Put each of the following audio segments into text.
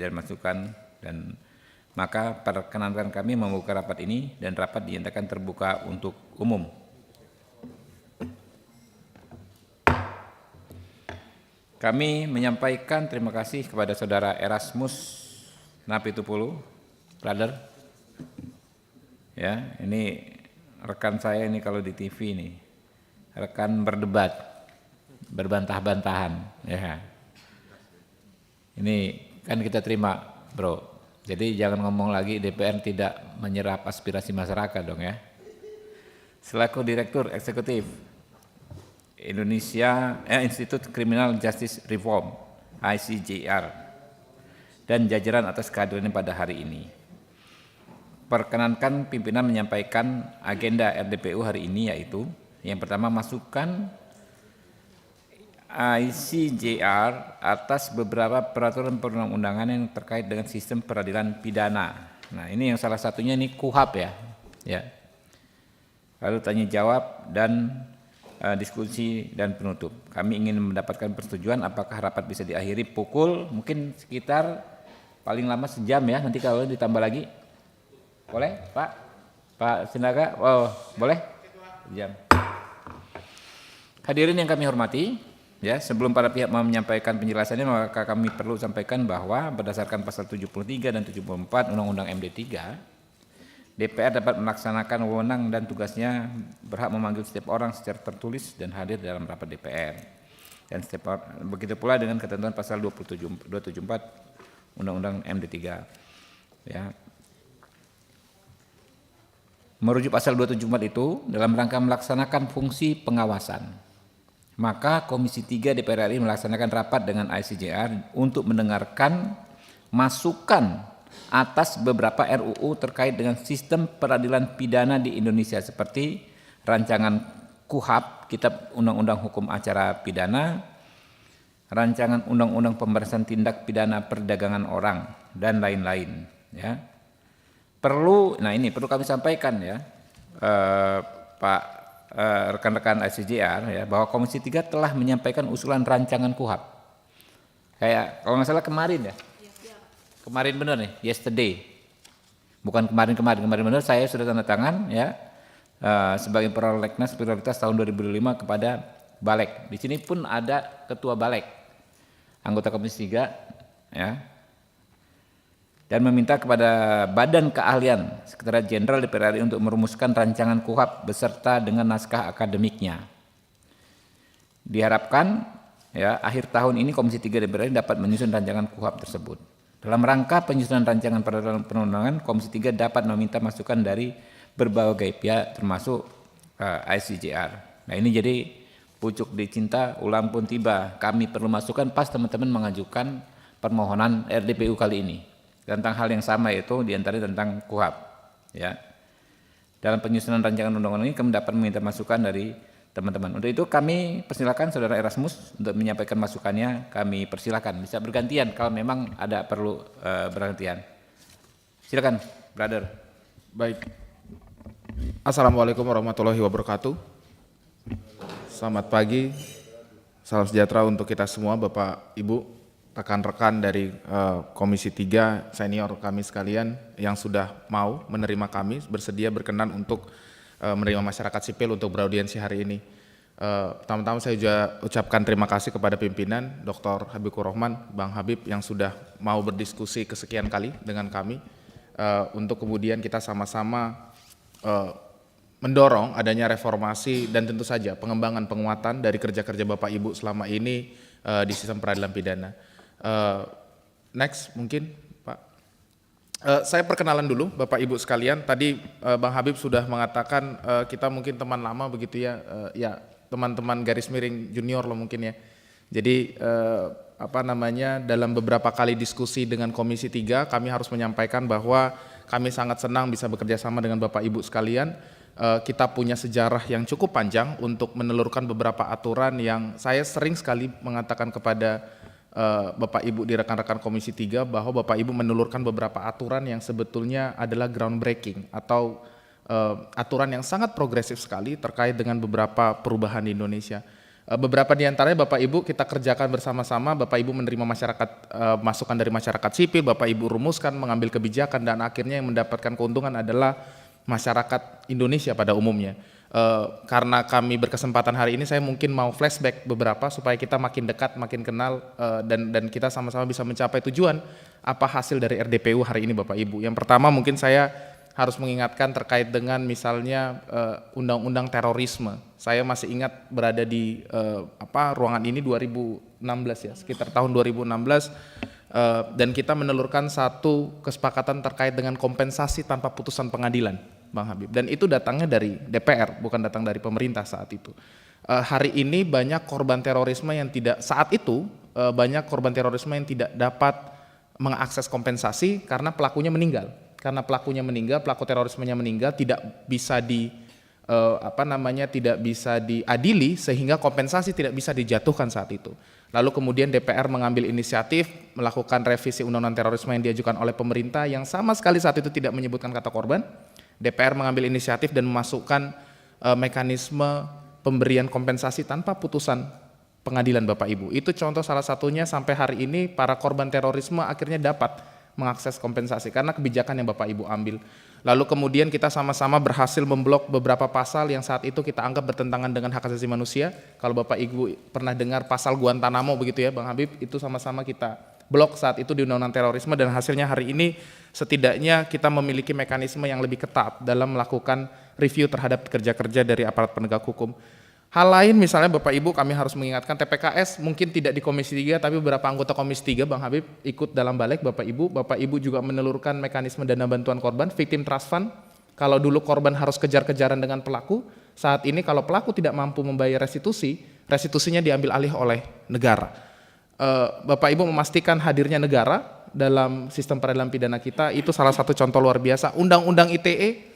dan masukan, dan maka perkenankan kami membuka rapat ini dan rapat dinyatakan terbuka untuk umum. Kami menyampaikan terima kasih kepada Saudara Erasmus Napitupulu, brother. Ya, ini rekan saya ini kalau di TV ini, rekan berdebat, berbantah-bantahan. Ya, ini kan kita terima, bro. Jadi jangan ngomong lagi DPR tidak menyerap aspirasi masyarakat dong ya. Selaku Direktur Eksekutif Institute Criminal Justice Reform (ICJR) dan jajaran atas kehadirannya pada hari ini. Perkenankan pimpinan menyampaikan agenda RDPU hari ini, yaitu yang pertama, masukan ICJR atas beberapa peraturan perundang-undangan yang terkait dengan sistem peradilan pidana. Nah, ini yang salah satunya ini KUHP ya. Lalu tanya jawab dan diskusi dan penutup. Kami ingin mendapatkan persetujuan apakah rapat bisa diakhiri pukul mungkin sekitar paling lama sejam ya, nanti kalau ditambah lagi. Boleh Pak? Pak Sinaga? Oh, boleh? Sejam. Hadirin yang kami hormati, ya, sebelum para pihak menyampaikan penjelasannya, maka kami perlu sampaikan bahwa berdasarkan pasal 73 dan 74 Undang-Undang MD3, DPR dapat melaksanakan wewenang dan tugasnya berhak memanggil setiap orang secara tertulis dan hadir dalam rapat DPR. Dan begitu pula dengan ketentuan pasal 274 Undang-Undang MD3. Ya. Merujuk pasal 274 itu dalam rangka melaksanakan fungsi pengawasan, maka Komisi 3 DPR RI melaksanakan rapat dengan ICJR untuk mendengarkan masukan atas beberapa RUU terkait dengan sistem peradilan pidana di Indonesia, seperti rancangan KUHP, Kitab Undang-Undang Hukum Acara Pidana, rancangan Undang-Undang Pemberantasan Tindak Pidana Perdagangan Orang, dan lain-lain. Ya. Nah ini perlu kami sampaikan ya, Pak rekan-rekan ICJR ya, bahwa Komisi 3 telah menyampaikan usulan rancangan KUHP. Kayak kalau nggak salah kemarin ya. Kemarin benar nih, yesterday. Bukan kemarin benar, saya sudah tanda tangan ya sebagai prolegnas prioritas tahun 2005 kepada Balek. Di sini pun ada ketua Balek, anggota Komisi 3 ya. Dan meminta kepada Badan Keahlian Sekretariat Jenderal DPR RI untuk merumuskan rancangan KUHP beserta dengan naskah akademiknya. Diharapkan ya akhir tahun ini Komisi 3 DPR RI dapat menyusun rancangan KUHP tersebut. Dalam rangka penyusunan rancangan peraturan perundang-undangan, Komisi 3 dapat meminta masukan dari berbagai pihak termasuk ICJR. Nah ini jadi pucuk dicinta ulang pun tiba. Kami perlu masukan pas teman-teman mengajukan permohonan RDPU kali ini tentang hal yang sama, yaitu diantaranya tentang KUHP. Ya. Dalam penyusunan rancangan undang-undang ini kami dapat meminta masukan dari teman-teman. Untuk itu kami persilakan Saudara Erasmus untuk menyampaikan masukannya. Kami persilakan, bisa bergantian kalau memang ada perlu bergantian. Silakan, brother. Baik. Assalamualaikum warahmatullahi wabarakatuh. Selamat pagi, salam sejahtera untuk kita semua, Bapak, Ibu, rekan-rekan dari Komisi 3 senior kami sekalian yang sudah mau menerima kami, bersedia berkenan untuk menerima masyarakat sipil untuk beraudiensi hari ini. Pertama-tama saya juga ucapkan terima kasih kepada pimpinan Dr. Habibur Rahman, Bang Habib, yang sudah mau berdiskusi kesekian kali dengan kami untuk kemudian kita sama-sama mendorong adanya reformasi dan tentu saja pengembangan penguatan dari kerja-kerja Bapak Ibu selama ini di sistem peradilan pidana. Next mungkin Pak. Saya perkenalan dulu Bapak Ibu sekalian. Tadi Bang Habib sudah mengatakan kita mungkin teman lama begitu ya, ya teman-teman garis miring junior loh mungkin ya. Jadi dalam beberapa kali diskusi dengan Komisi 3 kami harus menyampaikan bahwa kami sangat senang bisa bekerja sama dengan Bapak Ibu sekalian. Kita punya sejarah yang cukup panjang untuk menelurkan beberapa aturan yang saya sering sekali mengatakan kepada Bapak Ibu di rekan-rekan Komisi 3 bahwa Bapak Ibu menelurkan beberapa aturan yang sebetulnya adalah groundbreaking atau aturan yang sangat progresif sekali terkait dengan beberapa perubahan di Indonesia. Beberapa di antaranya Bapak Ibu kita kerjakan bersama-sama, Bapak Ibu menerima masukan dari masyarakat sipil, Bapak Ibu rumuskan, mengambil kebijakan, dan akhirnya yang mendapatkan keuntungan adalah masyarakat Indonesia pada umumnya. Karena kami berkesempatan hari ini, saya mungkin mau flashback beberapa supaya kita makin dekat, makin kenal, dan kita sama-sama bisa mencapai tujuan apa hasil dari RDPU hari ini Bapak Ibu. Yang pertama mungkin saya harus mengingatkan terkait dengan misalnya undang-undang terorisme. Saya masih ingat berada di ruangan ini 2016 ya, sekitar tahun 2016, dan kita menelurkan satu kesepakatan terkait dengan kompensasi tanpa putusan pengadilan, Bang Habib. Dan itu datangnya dari DPR, bukan datang dari pemerintah saat itu. Hari ini banyak korban terorisme yang banyak korban terorisme yang tidak dapat mengakses kompensasi karena pelakunya meninggal. Karena pelakunya meninggal, pelaku terorismenya meninggal, tidak bisa tidak bisa diadili, sehingga kompensasi tidak bisa dijatuhkan saat itu. Lalu kemudian DPR mengambil inisiatif melakukan revisi undang-undang terorisme yang diajukan oleh pemerintah yang sama sekali saat itu tidak menyebutkan kata korban. DPR mengambil inisiatif dan memasukkan mekanisme pemberian kompensasi tanpa putusan pengadilan Bapak Ibu. Itu contoh salah satunya sampai hari ini para korban terorisme akhirnya dapat mengakses kompensasi karena kebijakan yang Bapak Ibu ambil. Lalu kemudian kita sama-sama berhasil memblok beberapa pasal yang saat itu kita anggap bertentangan dengan hak asasi manusia. Kalau Bapak Ibu pernah dengar pasal Guantanamo begitu ya Bang Habib, itu sama-sama kita blok saat itu di Undang-Undang Terorisme, dan hasilnya hari ini setidaknya kita memiliki mekanisme yang lebih ketat dalam melakukan review terhadap kerja-kerja dari aparat penegak hukum. Hal lain misalnya Bapak Ibu, kami harus mengingatkan TPKS mungkin tidak di Komisi 3, tapi beberapa anggota Komisi 3 Bang Habib ikut dalam balik Bapak Ibu juga menelurkan mekanisme dana bantuan korban, victim trust fund. Kalau dulu korban harus kejar-kejaran dengan pelaku, saat ini kalau pelaku tidak mampu membayar restitusi, restitusinya diambil alih oleh negara. Bapak Ibu memastikan hadirnya negara dalam sistem peradilan pidana kita, itu salah satu contoh luar biasa. Undang-undang ITE,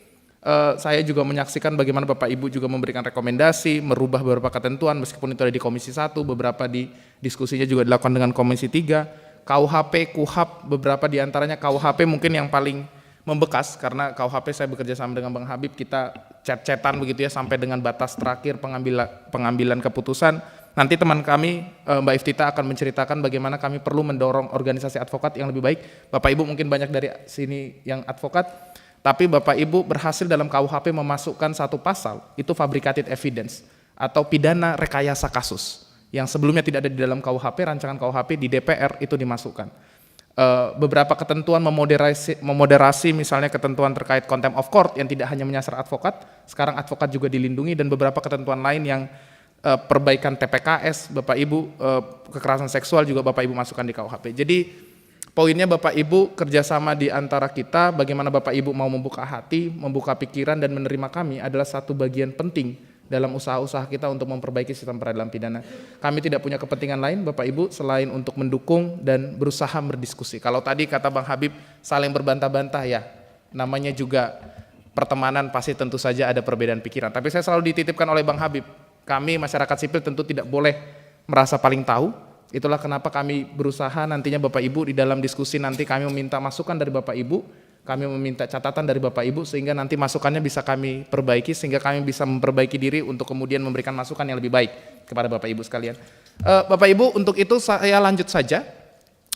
saya juga menyaksikan bagaimana Bapak Ibu juga memberikan rekomendasi, merubah beberapa ketentuan meskipun itu ada di Komisi 1, beberapa di diskusinya juga dilakukan dengan Komisi 3. KUHP, KUHAP, beberapa di antaranya KUHP mungkin yang paling membekas karena KUHP saya bekerja sama dengan Bang Habib, kita chat-chatan begitu ya sampai dengan batas terakhir pengambilan keputusan. Nanti teman kami Mbak Iftita akan menceritakan bagaimana kami perlu mendorong organisasi advokat yang lebih baik. Bapak Ibu mungkin banyak dari sini yang advokat, tapi Bapak Ibu berhasil dalam KUHP memasukkan satu pasal, itu fabricated evidence atau pidana rekayasa kasus, yang sebelumnya tidak ada di dalam KUHP, rancangan KUHP di DPR itu dimasukkan. Beberapa ketentuan memoderasi misalnya ketentuan terkait contempt of court yang tidak hanya menyasar advokat, sekarang advokat juga dilindungi, dan beberapa ketentuan lain yang perbaikan TPKS, Bapak Ibu, kekerasan seksual juga Bapak Ibu masukkan di KUHP. Jadi poinnya Bapak Ibu kerjasama di antara kita, bagaimana Bapak Ibu mau membuka hati, membuka pikiran dan menerima kami adalah satu bagian penting dalam usaha-usaha kita untuk memperbaiki sistem peradilan pidana. Kami tidak punya kepentingan lain Bapak Ibu selain untuk mendukung dan berusaha berdiskusi. Kalau tadi kata Bang Habib saling berbantah-bantah ya, namanya juga pertemanan pasti tentu saja ada perbedaan pikiran. Tapi saya selalu dititipkan oleh Bang Habib, kami masyarakat sipil tentu tidak boleh merasa paling tahu. Itulah kenapa kami berusaha nantinya Bapak Ibu di dalam diskusi nanti kami meminta masukan dari Bapak Ibu, kami meminta catatan dari Bapak Ibu sehingga nanti masukannya bisa kami perbaiki, sehingga kami bisa memperbaiki diri untuk kemudian memberikan masukan yang lebih baik kepada Bapak Ibu sekalian. Bapak Ibu, untuk itu saya lanjut saja.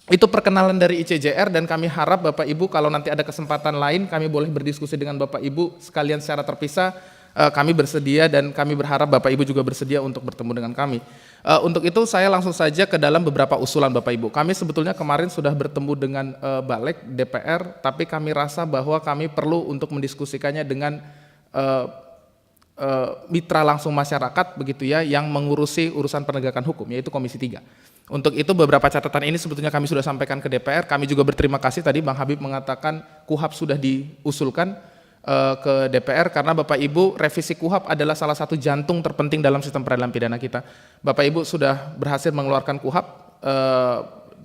Itu perkenalan dari ICJR, dan kami harap Bapak Ibu kalau nanti ada kesempatan lain kami boleh berdiskusi dengan Bapak Ibu sekalian secara terpisah. Kami bersedia dan kami berharap Bapak Ibu juga bersedia untuk bertemu dengan kami. Untuk itu saya langsung saja ke dalam beberapa usulan Bapak Ibu. Kami sebetulnya kemarin sudah bertemu dengan Balik DPR, tapi kami rasa bahwa kami perlu untuk mendiskusikannya dengan mitra langsung masyarakat begitu ya, yang mengurusi urusan penegakan hukum, yaitu Komisi 3. Untuk itu beberapa catatan ini sebetulnya kami sudah sampaikan ke DPR. Kami juga berterima kasih tadi Bang Habib mengatakan KUHAP sudah diusulkan ke DPR, karena Bapak Ibu revisi KUHAP adalah salah satu jantung terpenting dalam sistem peradilan pidana kita. Bapak Ibu sudah berhasil mengeluarkan KUHAP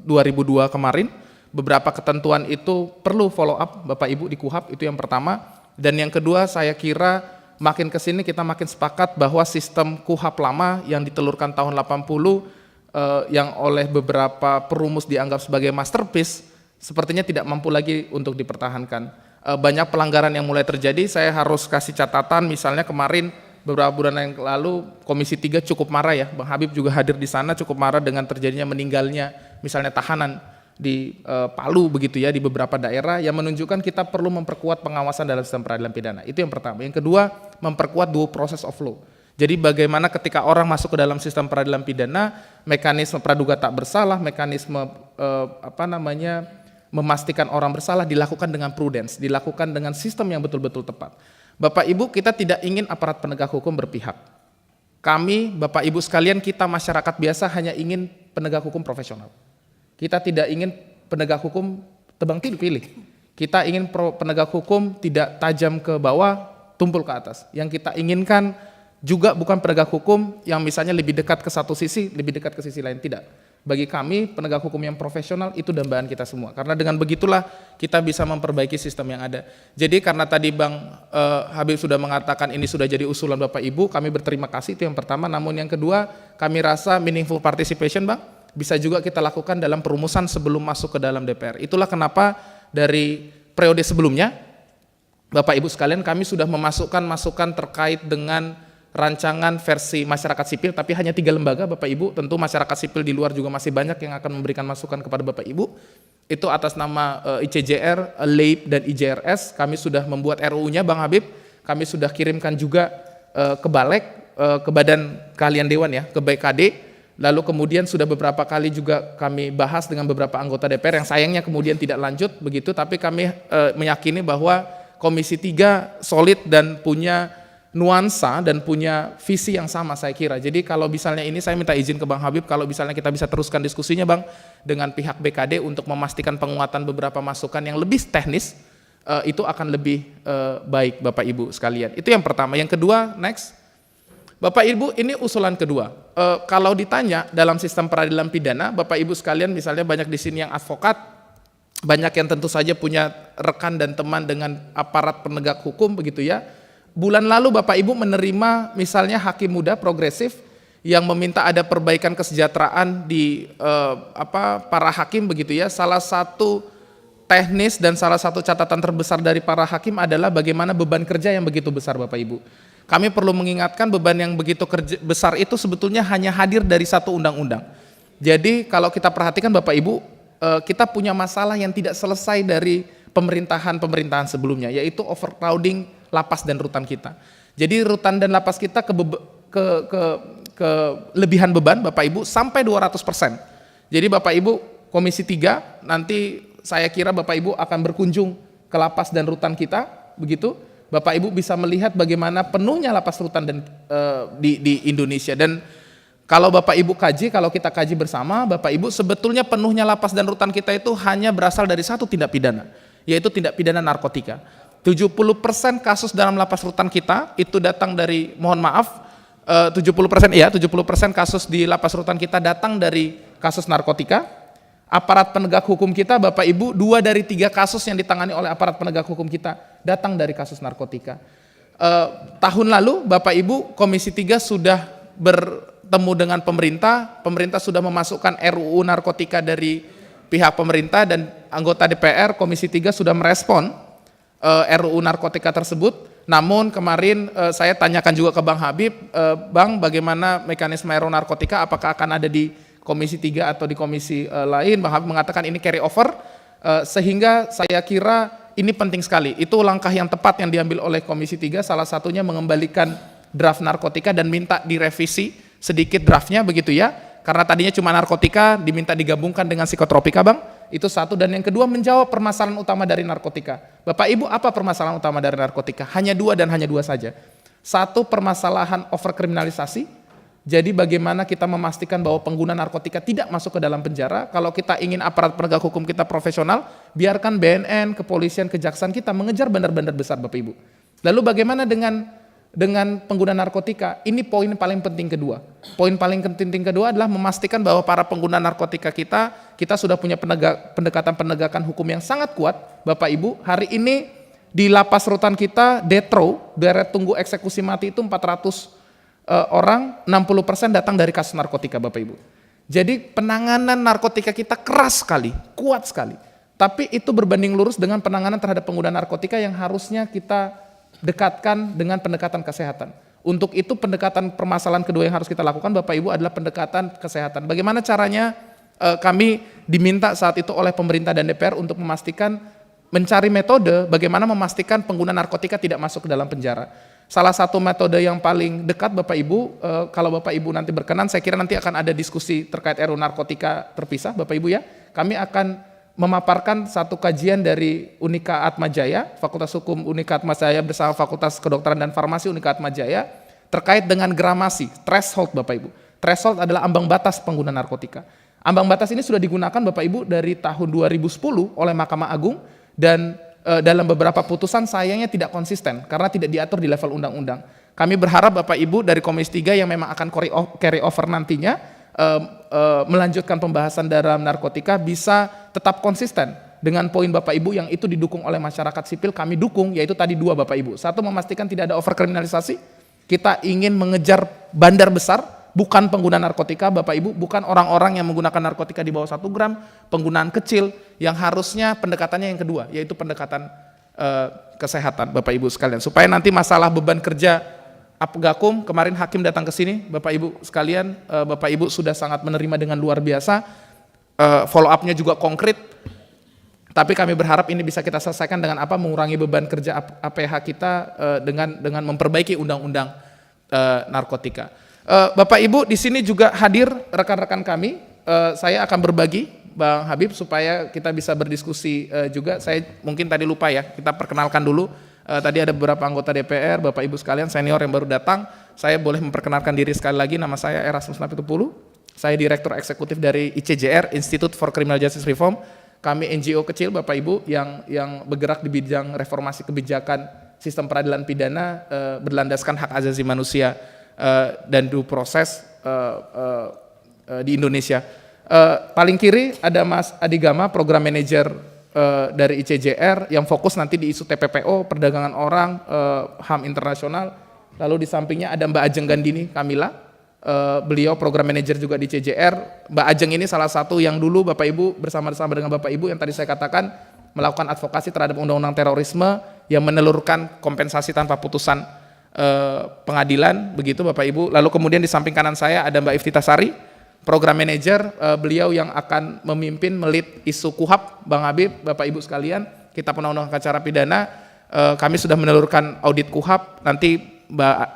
2002 kemarin. Beberapa ketentuan itu perlu follow up Bapak Ibu di KUHAP, itu yang pertama. Dan yang kedua, saya kira makin kesini kita makin sepakat bahwa sistem KUHAP lama yang ditelurkan tahun 80 yang oleh beberapa perumus dianggap sebagai masterpiece sepertinya tidak mampu lagi untuk dipertahankan. Banyak pelanggaran yang mulai terjadi. Saya harus kasih catatan, misalnya kemarin beberapa bulan yang lalu Komisi 3 cukup marah ya, Bang Habib juga hadir di sana, cukup marah dengan terjadinya meninggalnya misalnya tahanan di Palu begitu ya, di beberapa daerah, yang menunjukkan kita perlu memperkuat pengawasan dalam sistem peradilan pidana. Itu yang pertama. Yang kedua, memperkuat due process of law. Jadi bagaimana ketika orang masuk ke dalam sistem peradilan pidana, mekanisme praduga tak bersalah, mekanisme memastikan orang bersalah dilakukan dengan prudence, dilakukan dengan sistem yang betul-betul tepat. Bapak Ibu, kita tidak ingin aparat penegak hukum berpihak. Kami, Bapak Ibu sekalian, kita masyarakat biasa hanya ingin penegak hukum profesional. Kita tidak ingin penegak hukum tebang pilih. Kita ingin penegak hukum tidak tajam ke bawah, tumpul ke atas. Yang kita inginkan juga bukan penegak hukum yang misalnya lebih dekat ke satu sisi, lebih dekat ke sisi lain, tidak. Bagi kami, penegak hukum yang profesional itu dambaan kita semua. Karena dengan begitulah kita bisa memperbaiki sistem yang ada. Jadi karena tadi Bang Habib sudah mengatakan ini sudah jadi usulan Bapak Ibu, kami berterima kasih, itu yang pertama. Namun yang kedua, kami rasa meaningful participation Bang, bisa juga kita lakukan dalam perumusan sebelum masuk ke dalam DPR. Itulah kenapa dari periode sebelumnya, Bapak Ibu sekalian, kami sudah memasukkan masukan terkait dengan rancangan versi masyarakat sipil, tapi hanya 3 lembaga Bapak Ibu. Tentu masyarakat sipil di luar juga masih banyak yang akan memberikan masukan kepada Bapak Ibu. Itu atas nama ICJR, LAIP, dan IJRS. Kami sudah membuat RUU-nya Bang Habib. Kami sudah kirimkan juga ke Balek, ke Badan Keahlian Dewan ya, ke BKD. Lalu kemudian sudah beberapa kali juga kami bahas dengan beberapa anggota DPR yang sayangnya kemudian tidak lanjut begitu. Tapi kami meyakini bahwa Komisi 3 solid dan punya nuansa dan punya visi yang sama saya kira. Jadi kalau misalnya ini saya minta izin ke Bang Habib, kalau misalnya kita bisa teruskan diskusinya Bang dengan pihak BKD untuk memastikan penguatan beberapa masukan yang lebih teknis, itu akan lebih baik Bapak Ibu sekalian. Itu yang pertama. Yang kedua, next. Bapak Ibu, ini usulan kedua. Kalau ditanya dalam sistem peradilan pidana, Bapak Ibu sekalian misalnya banyak di sini yang advokat, banyak yang tentu saja punya rekan dan teman dengan aparat penegak hukum begitu ya. Bulan lalu Bapak Ibu menerima misalnya hakim muda progresif yang meminta ada perbaikan kesejahteraan di para hakim begitu ya. Salah satu teknis dan salah satu catatan terbesar dari para hakim adalah bagaimana beban kerja yang begitu besar Bapak Ibu. Kami perlu mengingatkan beban yang begitu besar itu sebetulnya hanya hadir dari satu undang-undang. Jadi kalau kita perhatikan Bapak Ibu, kita punya masalah yang tidak selesai dari pemerintahan sebelumnya, yaitu overcrowding lapas dan rutan kita. Jadi rutan dan lapas kita kelebihan beban Bapak Ibu sampai 200%. Jadi Bapak Ibu Komisi 3 nanti saya kira Bapak Ibu akan berkunjung ke lapas dan rutan kita, begitu. Bapak Ibu bisa melihat bagaimana penuhnya lapas rutan dan di Indonesia. Dan kalau Bapak Ibu kaji, kalau kita kaji bersama Bapak Ibu, sebetulnya penuhnya lapas dan rutan kita itu hanya berasal dari satu tindak pidana, yaitu tindak pidana narkotika. 70% kasus dalam lapas rutan kita itu datang dari, mohon maaf, 70% kasus di lapas rutan kita datang dari kasus narkotika. Aparat penegak hukum kita Bapak Ibu, 2 dari 3 kasus yang ditangani oleh aparat penegak hukum kita datang dari kasus narkotika. Tahun lalu Bapak Ibu Komisi 3 sudah bertemu dengan pemerintah sudah memasukkan RUU narkotika dari pihak pemerintah dan anggota DPR Komisi 3 sudah merespon RUU narkotika tersebut. Namun kemarin saya tanyakan juga ke Bang Habib, Bang bagaimana mekanisme RUU narkotika, apakah akan ada di Komisi 3 atau di komisi lain? Bang Habib mengatakan ini carry over, sehingga saya kira ini penting sekali. Itu langkah yang tepat yang diambil oleh Komisi 3, salah satunya mengembalikan draft narkotika dan minta direvisi sedikit draftnya begitu ya. Karena tadinya cuma narkotika, diminta digabungkan dengan psikotropika Bang. Itu satu. Dan yang kedua, menjawab permasalahan utama dari narkotika. Bapak Ibu, apa permasalahan utama dari narkotika? Hanya 2 dan hanya 2 saja. Satu, permasalahan overkriminalisasi. Jadi bagaimana kita memastikan bahwa pengguna narkotika tidak masuk ke dalam penjara. Kalau kita ingin aparat penegak hukum kita profesional, biarkan BNN, kepolisian, kejaksaan kita mengejar bandar-bandar besar Bapak Ibu. Lalu bagaimana dengan pengguna narkotika? Ini poin paling penting kedua. Poin paling penting kedua adalah memastikan bahwa para pengguna narkotika kita sudah punya pendekatan penegakan hukum yang sangat kuat. Bapak Ibu, hari ini di lapas rutan kita, detro, deret tunggu eksekusi mati itu 400 orang, 60% datang dari kasus narkotika Bapak Ibu. Jadi penanganan narkotika kita keras sekali, kuat sekali. Tapi itu berbanding lurus dengan penanganan terhadap pengguna narkotika yang harusnya kita dekatkan dengan pendekatan kesehatan. Untuk itu pendekatan permasalahan kedua yang harus kita lakukan Bapak Ibu adalah pendekatan kesehatan. Bagaimana caranya kami diminta saat itu oleh pemerintah dan DPR untuk memastikan mencari metode bagaimana memastikan pengguna narkotika tidak masuk ke dalam penjara. Salah satu metode yang paling dekat Bapak Ibu, kalau Bapak Ibu nanti berkenan, saya kira nanti akan ada diskusi terkait RUU narkotika terpisah Bapak Ibu ya. Kami akan memaparkan satu kajian dari Unika Atmajaya, Fakultas Hukum Unika Atmajaya bersama Fakultas Kedokteran dan Farmasi Unika Atmajaya terkait dengan gramasi, threshold Bapak Ibu. Threshold adalah ambang batas pengguna narkotika. Ambang batas ini sudah digunakan Bapak Ibu dari tahun 2010 oleh Mahkamah Agung dan dalam beberapa putusan sayangnya tidak konsisten karena tidak diatur di level undang-undang. Kami berharap Bapak Ibu dari Komisi 3 yang memang akan carry over nantinya melanjutkan pembahasan dalam narkotika bisa tetap konsisten dengan poin Bapak Ibu yang itu didukung oleh masyarakat sipil, kami dukung, yaitu tadi dua Bapak Ibu. Satu, memastikan tidak ada overkriminalisasi. Kita ingin mengejar bandar besar, bukan pengguna narkotika Bapak Ibu, bukan orang-orang yang menggunakan narkotika di bawah 1 gram, penggunaan kecil yang harusnya pendekatannya yang kedua, yaitu pendekatan kesehatan Bapak Ibu sekalian. Supaya nanti masalah beban kerja Apgakum, kemarin hakim datang ke sini, Bapak Ibu sekalian, Bapak Ibu sudah sangat menerima dengan luar biasa, follow up-nya juga konkret, tapi kami berharap ini bisa kita selesaikan dengan apa? Mengurangi beban kerja APH kita dengan memperbaiki undang-undang narkotika. Bapak Ibu di sini juga hadir rekan-rekan kami, saya akan berbagi Bang Habib supaya kita bisa berdiskusi juga. Saya mungkin tadi lupa ya, kita perkenalkan dulu. Tadi ada beberapa anggota DPR, Bapak Ibu sekalian senior yang baru datang. Saya boleh memperkenalkan diri sekali lagi, nama saya Erasmus Napitupulu. Saya Direktur Eksekutif dari ICJR, Institute for Criminal Justice Reform. Kami NGO kecil Bapak Ibu yang bergerak di bidang reformasi kebijakan sistem peradilan pidana berlandaskan hak asasi manusia dan due process di Indonesia. Paling kiri ada Mas Adi Gama, Program Manager dari ICJR yang fokus nanti di isu TPPO, perdagangan orang, HAM internasional. Lalu di sampingnya ada Mbak Ajeng Gandini Kamila, beliau Program Manager juga di ICJR. Mbak Ajeng ini salah satu yang dulu Bapak Ibu bersama-sama dengan Bapak Ibu yang tadi saya katakan melakukan advokasi terhadap undang-undang terorisme yang menelurkan kompensasi tanpa putusan pengadilan, begitu Bapak Ibu. Lalu kemudian di samping kanan saya ada Mbak Iftitha Sari, Program Manager, beliau yang akan memimpin melit isu KUHAP, Bang Habib, Bapak Ibu sekalian, Kitab Undang-Undang Acara Pidana. Kami sudah menelurkan audit KUHAP, nanti Mbak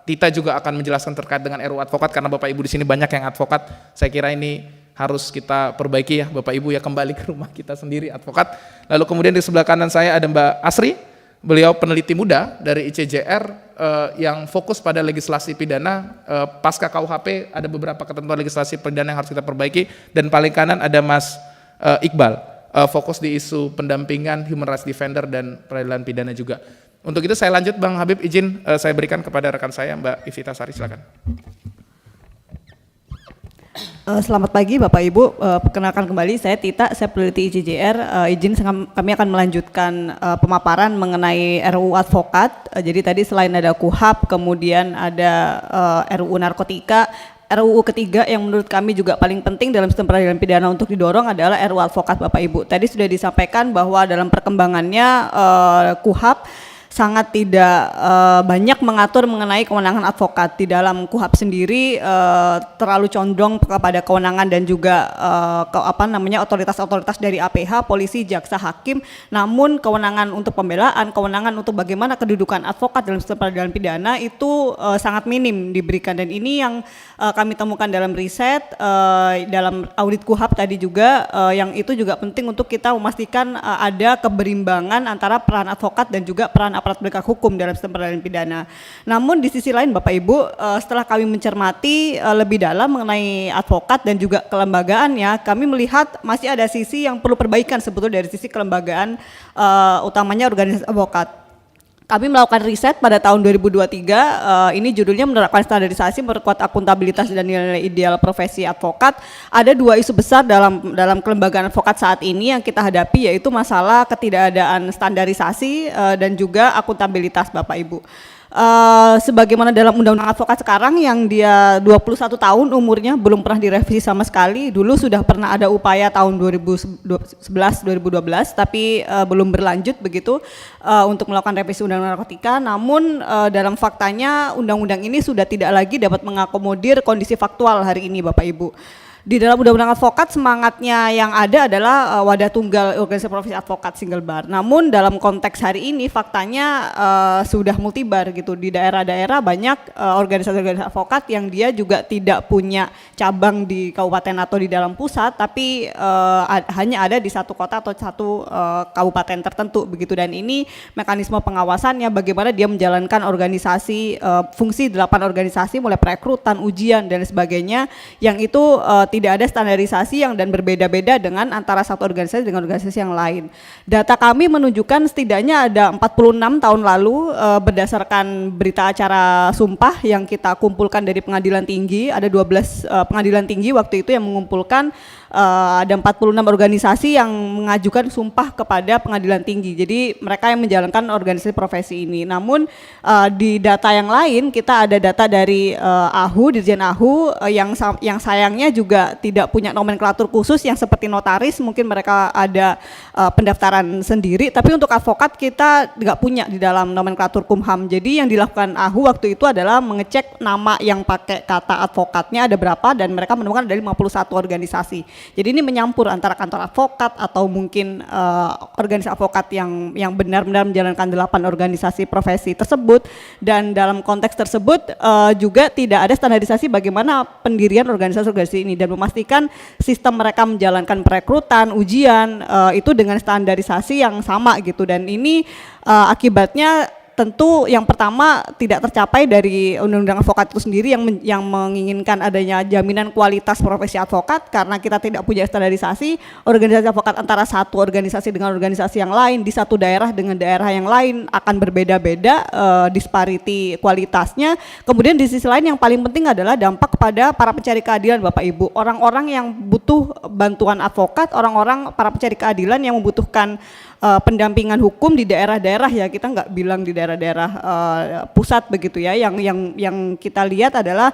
Tita juga akan menjelaskan terkait dengan RUU advokat, karena Bapak Ibu di sini banyak yang advokat. Saya kira ini harus kita perbaiki ya Bapak Ibu ya, kembali ke rumah kita sendiri advokat. Lalu kemudian di sebelah kanan saya ada Mbak Asri, beliau peneliti muda dari ICJR yang fokus pada legislasi pidana. Pasca KUHP ada beberapa ketentuan legislasi pidana yang harus kita perbaiki. Dan paling kanan ada Mas Iqbal, fokus di isu pendampingan, human rights defender dan peradilan pidana juga. Untuk itu saya lanjut Bang Habib, izin saya berikan kepada rekan saya Mbak Iftitha Sari, silakan. Selamat pagi Bapak Ibu, perkenalkan kembali saya Tita, saya peneliti ICJR. Izin kami akan melanjutkan pemaparan mengenai RUU advokat. Jadi tadi selain ada KUHAP, kemudian ada RUU narkotika, RUU ketiga yang menurut kami juga paling penting dalam sistem peradilan pidana untuk didorong adalah RUU advokat Bapak Ibu. Tadi sudah disampaikan bahwa dalam perkembangannya KUHAP sangat tidak banyak mengatur mengenai kewenangan advokat. Di dalam KUHAP sendiri terlalu condong kepada kewenangan dan juga otoritas-otoritas dari APH, polisi, jaksa, hakim. Namun kewenangan untuk pembelaan, kewenangan untuk bagaimana kedudukan advokat dalam sistem peradilan pidana itu sangat minim diberikan. Dan ini yang kami temukan dalam riset, dalam audit KUHAP tadi juga, yang itu juga penting untuk kita memastikan ada keberimbangan antara peran advokat dan juga peran aparat penegak hukum dalam sistem peradilan pidana. Namun di sisi lain Bapak Ibu, setelah kami mencermati lebih dalam mengenai advokat dan juga kelembagaannya, kami melihat masih ada sisi yang perlu perbaikan sebetulnya dari sisi kelembagaan, utamanya organisasi advokat. Kami melakukan riset pada tahun 2023, ini judulnya menerapkan standarisasi, memperkuat akuntabilitas dan nilai ideal profesi advokat. Ada dua isu besar dalam kelembagaan advokat saat ini yang kita hadapi, yaitu masalah ketidakadaan standarisasi dan juga akuntabilitas Bapak Ibu. sebagaimana dalam undang-undang advokat sekarang yang dia 21 tahun umurnya belum pernah direvisi sama sekali. Dulu sudah pernah ada upaya tahun 2011 2012 tapi belum berlanjut begitu untuk melakukan revisi undang-undang narkotika. Namun dalam faktanya undang-undang ini sudah tidak lagi dapat mengakomodir kondisi faktual hari ini Bapak Ibu. Di dalam undang-undang advokat semangatnya yang ada adalah wadah tunggal organisasi profesi advokat single bar. Namun dalam konteks hari ini faktanya sudah multibar gitu. Di daerah-daerah banyak organisasi-organisasi advokat yang dia juga tidak punya cabang di kabupaten atau di dalam pusat, tapi hanya ada di satu kota atau satu kabupaten tertentu begitu. Dan ini mekanisme pengawasannya bagaimana dia menjalankan organisasi, fungsi 8 organisasi mulai perekrutan, ujian dan sebagainya yang itu tidak ada standarisasi yang dan berbeda-beda dengan antara satu organisasi dengan organisasi yang lain. Data kami menunjukkan setidaknya ada 46 tahun lalu berdasarkan berita acara sumpah yang kita kumpulkan dari pengadilan tinggi, ada 12 pengadilan tinggi waktu itu yang mengumpulkan ada 46 organisasi yang mengajukan sumpah kepada pengadilan tinggi. Jadi mereka yang menjalankan organisasi profesi ini. Namun di data yang lain kita ada data dari AHU, Dirjen AHU yang sayangnya juga tidak punya nomenklatur khusus yang seperti notaris, mungkin mereka ada pendaftaran sendiri, tapi untuk advokat kita nggak punya di dalam nomenklatur Kumham. Jadi yang dilakukan AHU waktu itu adalah mengecek nama yang pakai kata advokatnya ada berapa dan mereka menemukan dari 51 organisasi. Jadi ini menyampur antara kantor advokat atau mungkin organisasi advokat yang benar-benar menjalankan 8 organisasi profesi tersebut, dan dalam konteks tersebut juga tidak ada standarisasi bagaimana pendirian organisasi-organisasi ini dan memastikan sistem mereka menjalankan perekrutan, ujian itu dengan standarisasi yang sama gitu. Dan ini akibatnya tentu yang pertama tidak tercapai dari undang-undang advokat itu sendiri yang menginginkan adanya jaminan kualitas profesi advokat karena kita tidak punya standarisasi organisasi advokat antara satu organisasi dengan organisasi yang lain di satu daerah dengan daerah yang lain akan berbeda-beda disparity kualitasnya. Kemudian di sisi lain yang paling penting adalah dampak kepada para pencari keadilan Bapak Ibu, orang-orang yang butuh bantuan advokat, orang-orang para pencari keadilan yang membutuhkan pendampingan hukum di daerah-daerah, ya kita nggak bilang di daerah-daerah pusat begitu ya, yang kita lihat adalah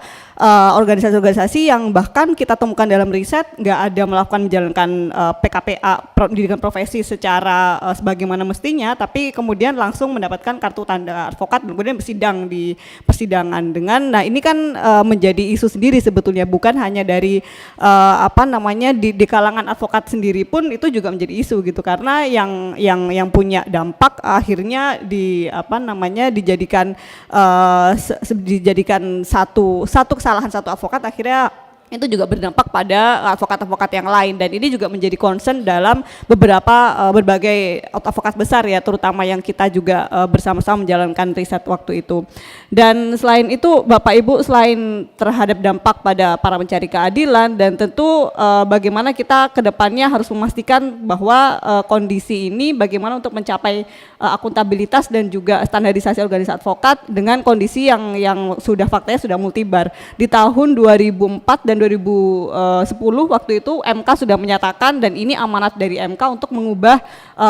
organisasi-organisasi yang bahkan kita temukan dalam riset nggak ada melakukan menjalankan PKPA pendidikan profesi secara sebagaimana mestinya, tapi kemudian langsung mendapatkan kartu tanda advokat kemudian bersidang di persidangan dengan, nah ini kan menjadi isu sendiri sebetulnya, bukan hanya dari di kalangan advokat sendiri pun itu juga menjadi isu gitu, karena yang punya dampak akhirnya dijadikan satu kesalahan satu advokat akhirnya itu juga berdampak pada advokat-advokat yang lain, dan ini juga menjadi concern dalam berbagai advokat besar ya, terutama yang kita juga bersama-sama menjalankan riset waktu itu. Dan selain itu Bapak Ibu, selain terhadap dampak pada para pencari keadilan dan tentu bagaimana kita kedepannya harus memastikan bahwa kondisi ini bagaimana untuk mencapai akuntabilitas dan juga standarisasi organisasi advokat dengan kondisi yang sudah faktanya sudah multibar. Di tahun 2004 dan 2010 waktu itu MK sudah menyatakan, dan ini amanat dari MK untuk mengubah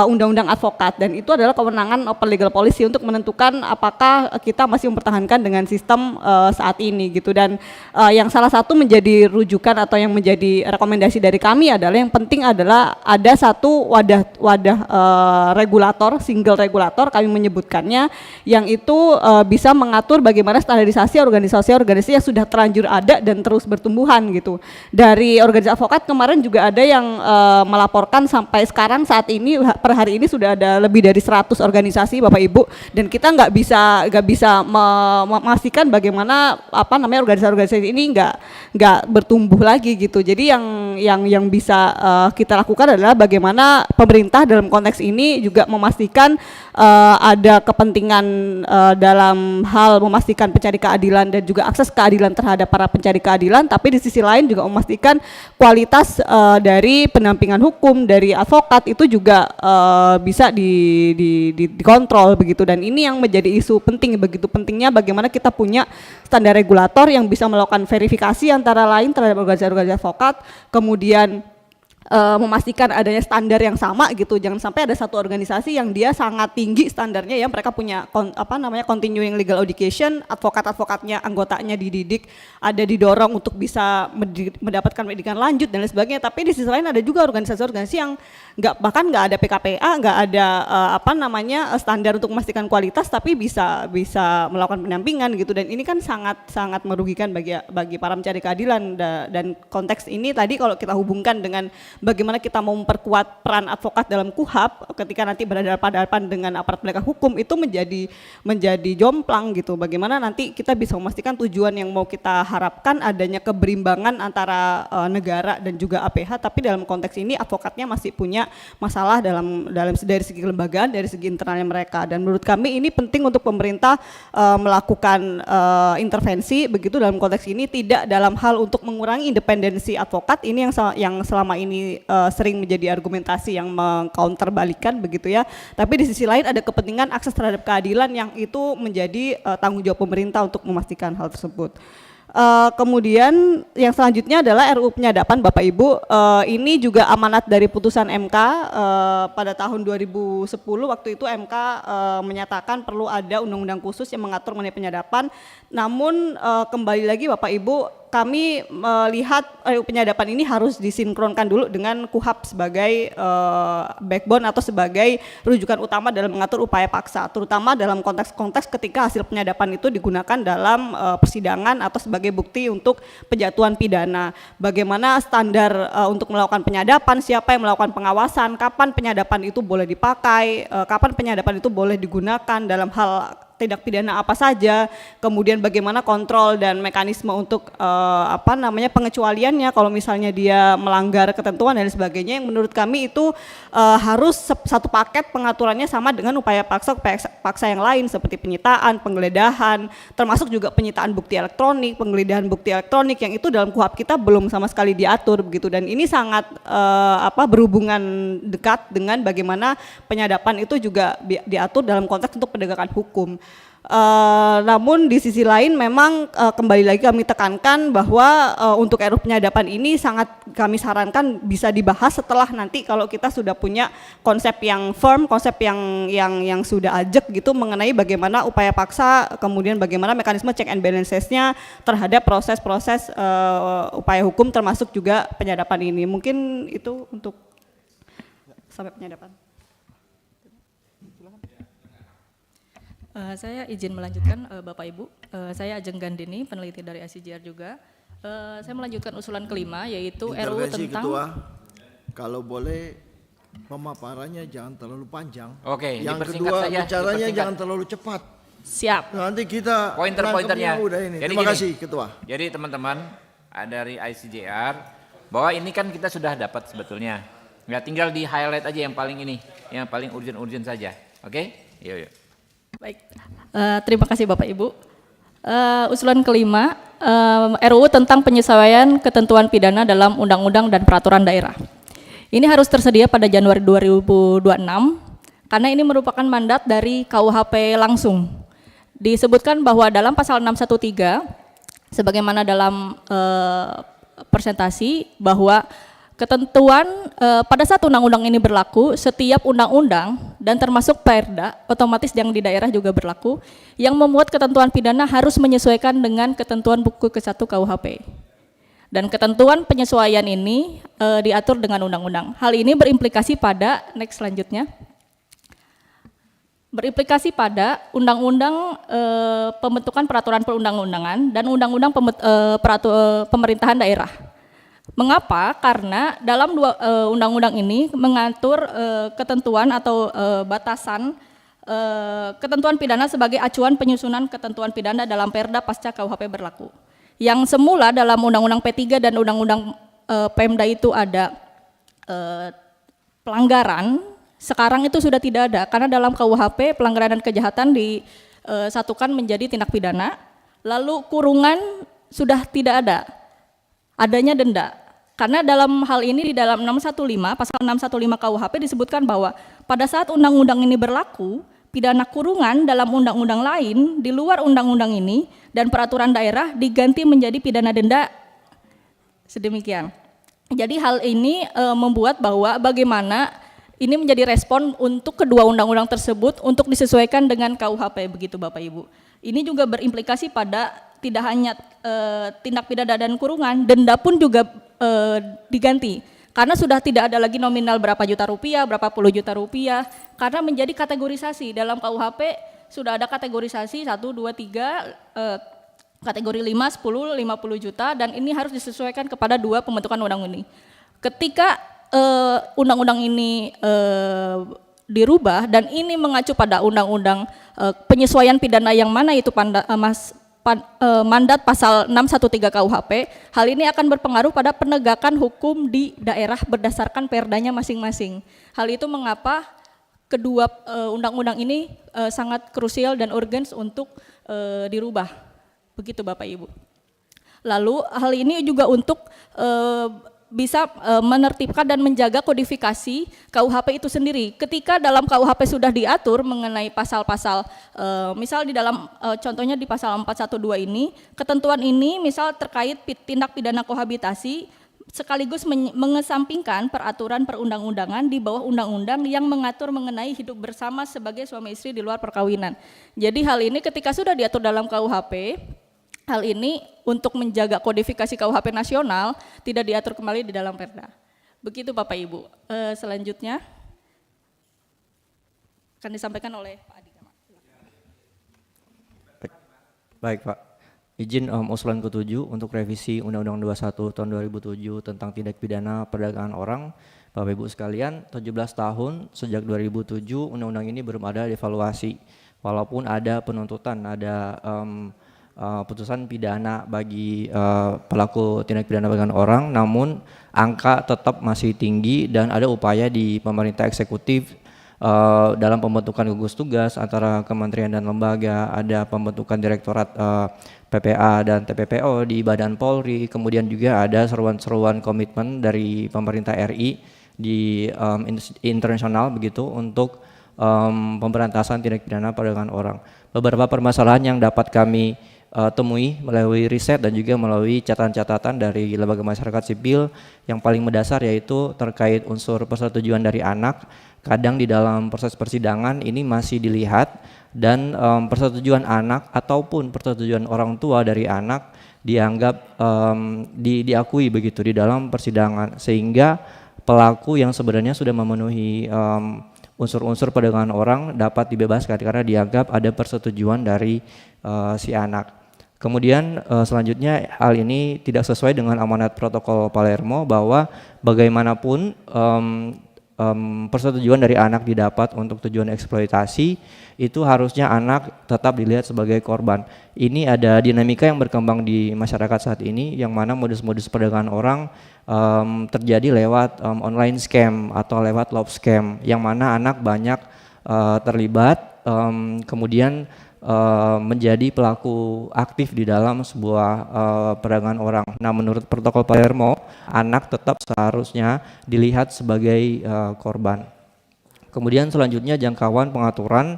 undang-undang advokat, dan itu adalah kewenangan open legal policy untuk menentukan apakah kita masih mempertahankan dengan sistem saat ini gitu. Dan yang salah satu menjadi rujukan atau yang menjadi rekomendasi dari kami adalah yang penting adalah ada satu wadah regulator, single regulator kami menyebutkannya, yang itu bisa mengatur bagaimana standarisasi organisasi-organisasi yang sudah terlanjur ada dan terus bertumbuhan gitu. Dari organisasi advokat kemarin juga ada yang melaporkan sampai sekarang saat ini per hari ini sudah ada lebih dari 100 organisasi Bapak Ibu, dan kita nggak bisa memastikan bagaimana organisasi-organisasi ini nggak bertumbuh lagi gitu. Jadi yang bisa kita lakukan adalah bagaimana pemerintah dalam konteks ini juga memastikan ada kepentingan dalam hal memastikan pencari keadilan dan juga akses keadilan terhadap para pencari keadilan, tapi di sisi lain juga memastikan kualitas dari pendampingan hukum dari advokat itu juga bisa dikontrol begitu. Dan ini yang menjadi isu penting, begitu pentingnya bagaimana kita punya standar regulator yang bisa melakukan verifikasi antara lain terhadap organisasi-organisasi advokat, kemudian memastikan adanya standar yang sama gitu. Jangan sampai ada satu organisasi yang dia sangat tinggi standarnya ya, mereka punya continuing legal education, advokat-advokatnya, anggotanya dididik, ada didorong untuk bisa mendapatkan pendidikan lanjut dan lain sebagainya. Tapi di sisi lain ada juga organisasi-organisasi yang bahkan nggak ada PKPA, nggak ada standar untuk memastikan kualitas, tapi bisa melakukan pendampingan gitu. Dan ini kan sangat merugikan bagi para pencari keadilan. Dan konteks ini tadi kalau kita hubungkan dengan bagaimana kita mau memperkuat peran advokat dalam KUHAP ketika nanti berhadapan dengan aparat penegak hukum, itu menjadi jomplang gitu. Bagaimana nanti kita bisa memastikan tujuan yang mau kita harapkan adanya keberimbangan antara negara dan juga APH, tapi dalam konteks ini advokatnya masih punya masalah dari segi kelembagaan, dari segi internalnya mereka. Dan menurut kami ini penting untuk pemerintah melakukan intervensi begitu dalam konteks ini, tidak dalam hal untuk mengurangi independensi advokat. Ini yang selama ini sering menjadi argumentasi yang mengcounterbalikan begitu ya. Tapi di sisi lain ada kepentingan akses terhadap keadilan yang itu menjadi tanggung jawab pemerintah untuk memastikan hal tersebut. Kemudian yang selanjutnya adalah RUU Penyadapan, Bapak Ibu. Ini juga amanat dari putusan MK pada tahun 2010. Waktu itu MK menyatakan perlu ada undang-undang khusus yang mengatur mengenai penyadapan. Namun kembali lagi Bapak Ibu, kami melihat RUU Penyadapan ini harus disinkronkan dulu dengan KUHAP sebagai backbone atau sebagai rujukan utama dalam mengatur upaya paksa, terutama dalam konteks-konteks ketika hasil penyadapan itu digunakan dalam persidangan atau sebagai bukti untuk penjatuhan pidana. Bagaimana standar untuk melakukan penyadapan, siapa yang melakukan pengawasan, kapan penyadapan itu boleh dipakai, kapan penyadapan itu boleh digunakan dalam hal tindak pidana apa saja, kemudian bagaimana kontrol dan mekanisme untuk pengecualiannya kalau misalnya dia melanggar ketentuan dan sebagainya, yang menurut kami itu harus satu paket pengaturannya sama dengan upaya paksa yang lain seperti penyitaan, penggeledahan, termasuk juga penyitaan bukti elektronik, penggeledahan bukti elektronik yang itu dalam KUHAP kita belum sama sekali diatur begitu. Dan ini sangat berhubungan dekat dengan bagaimana penyadapan itu juga diatur dalam konteks untuk penegakan hukum. Namun di sisi lain memang kembali lagi kami tekankan bahwa untuk RUU Penyadapan ini sangat kami sarankan bisa dibahas setelah nanti kalau kita sudah punya konsep yang firm, konsep yang sudah ajak gitu mengenai bagaimana upaya paksa, kemudian bagaimana mekanisme check and balancesnya terhadap proses-proses upaya hukum termasuk juga penyadapan ini. Mungkin itu untuk sampai penyadapan. Saya izin melanjutkan Bapak Ibu, saya Ajeng Gandini, peneliti dari ICJR juga. Saya melanjutkan usulan kelima yaitu RUU tentang... Ketua, kalau boleh pemaparannya jangan terlalu panjang. Oke, yang kedua saja, bicaranya jangan terlalu cepat. Siap. Nanti kita pointer-pointernya udah ini. Jadi Terima gini, kasih Ketua. Jadi teman-teman dari ICJR bahwa ini kan kita sudah dapat sebetulnya. Nggak tinggal di highlight aja yang paling ini, yang paling urgent saja. Oke? Yuk. Baik, terima kasih Bapak Ibu. Usulan kelima, RUU tentang penyesuaian ketentuan pidana dalam undang-undang dan peraturan daerah. Ini harus tersedia pada Januari 2026, karena ini merupakan mandat dari KUHP langsung. Disebutkan bahwa dalam pasal 613, sebagaimana dalam presentasi, bahwa ketentuan pada saat undang-undang ini berlaku, setiap undang-undang dan termasuk Perda, otomatis yang di daerah juga berlaku, yang memuat ketentuan pidana harus menyesuaikan dengan ketentuan buku ke-1 KUHP. Dan ketentuan penyesuaian ini diatur dengan undang-undang. Hal ini berimplikasi pada, next selanjutnya, berimplikasi pada undang-undang pembentukan peraturan perundang-undangan dan undang-undang pemerintahan daerah. Mengapa? Karena dalam dua undang-undang ini mengatur ketentuan atau batasan ketentuan pidana sebagai acuan penyusunan ketentuan pidana dalam Perda pasca KUHP berlaku. Yang semula dalam Undang-Undang P3 dan Undang-Undang Pemda itu ada pelanggaran, sekarang itu sudah tidak ada karena dalam KUHP pelanggaran dan kejahatan disatukan menjadi tindak pidana, lalu kurungan sudah tidak ada. Adanya denda. Karena dalam hal ini di dalam 615, pasal 615 KUHP disebutkan bahwa pada saat undang-undang ini berlaku, pidana kurungan dalam undang-undang lain di luar undang-undang ini dan peraturan daerah diganti menjadi pidana denda sedemikian. Jadi hal ini membuat bahwa bagaimana ini menjadi respon untuk kedua undang-undang tersebut untuk disesuaikan dengan KUHP begitu Bapak Ibu. Ini juga berimplikasi pada tidak hanya tindak pidana dan kurungan, denda pun juga diganti. Karena sudah tidak ada lagi nominal berapa juta rupiah, berapa puluh juta rupiah, karena menjadi kategorisasi. Dalam KUHP sudah ada kategorisasi 1, 2, 3, kategori 5, 10, 50 juta, dan ini harus disesuaikan kepada dua pembentukan undang ini. Ketika undang-undang ini dirubah dan ini mengacu pada undang-undang penyesuaian pidana yang mana itu mandat pasal 613 KUHP, hal ini akan berpengaruh pada penegakan hukum di daerah berdasarkan perdanya masing-masing. Hal itu mengapa kedua undang-undang ini sangat krusial dan urgent untuk dirubah. Begitu Bapak Ibu. Lalu hal ini juga untuk bisa menertibkan dan menjaga kodifikasi KUHP itu sendiri. Ketika dalam KUHP sudah diatur mengenai pasal-pasal, misal di dalam contohnya di pasal 412 ini, ketentuan ini misal terkait tindak pidana kohabitasi sekaligus mengesampingkan peraturan perundang-undangan di bawah undang-undang yang mengatur mengenai hidup bersama sebagai suami istri di luar perkawinan. Jadi hal ini ketika sudah diatur dalam KUHP, hal ini untuk menjaga kodifikasi KUHP nasional tidak diatur kembali di dalam Perda. Begitu Bapak Ibu. Selanjutnya akan disampaikan oleh Pak Adi. Baik Pak, izin usulan ke-7 untuk revisi Undang-Undang 21 tahun 2007 tentang tindak pidana perdagangan orang. Bapak Ibu sekalian, 17 tahun sejak 2007 Undang-Undang ini belum ada evaluasi. Walaupun ada penuntutan, ada putusan pidana bagi pelaku tindak pidana perdagangan orang, namun angka tetap masih tinggi dan ada upaya di pemerintah eksekutif dalam pembentukan gugus tugas antara kementerian dan lembaga, ada pembentukan direktorat PPA dan TPPO di Badan Polri, kemudian juga ada seruan-seruan komitmen dari pemerintah RI di internasional begitu untuk pemberantasan tindak pidana perdagangan orang. Beberapa permasalahan yang dapat kami temui melalui riset dan juga melalui catatan-catatan dari lembaga masyarakat sipil yang paling mendasar yaitu terkait unsur persetujuan dari anak. Kadang di dalam proses persidangan ini masih dilihat dan persetujuan anak ataupun persetujuan orang tua dari anak dianggap diakui begitu di dalam persidangan, sehingga pelaku yang sebenarnya sudah memenuhi unsur-unsur perdagangan orang dapat dibebaskan karena dianggap ada persetujuan dari si anak. Kemudian selanjutnya hal ini tidak sesuai dengan amanat protokol Palermo bahwa bagaimanapun persetujuan dari anak didapat untuk tujuan eksploitasi, itu harusnya anak tetap dilihat sebagai korban. Ini ada dinamika yang berkembang di masyarakat saat ini yang mana modus-modus perdagangan orang terjadi lewat online scam atau lewat love scam yang mana anak banyak terlibat kemudian menjadi pelaku aktif di dalam sebuah perdagangan orang. Nah, menurut protokol Palermo, anak tetap seharusnya dilihat sebagai korban. Kemudian selanjutnya jangkauan pengaturan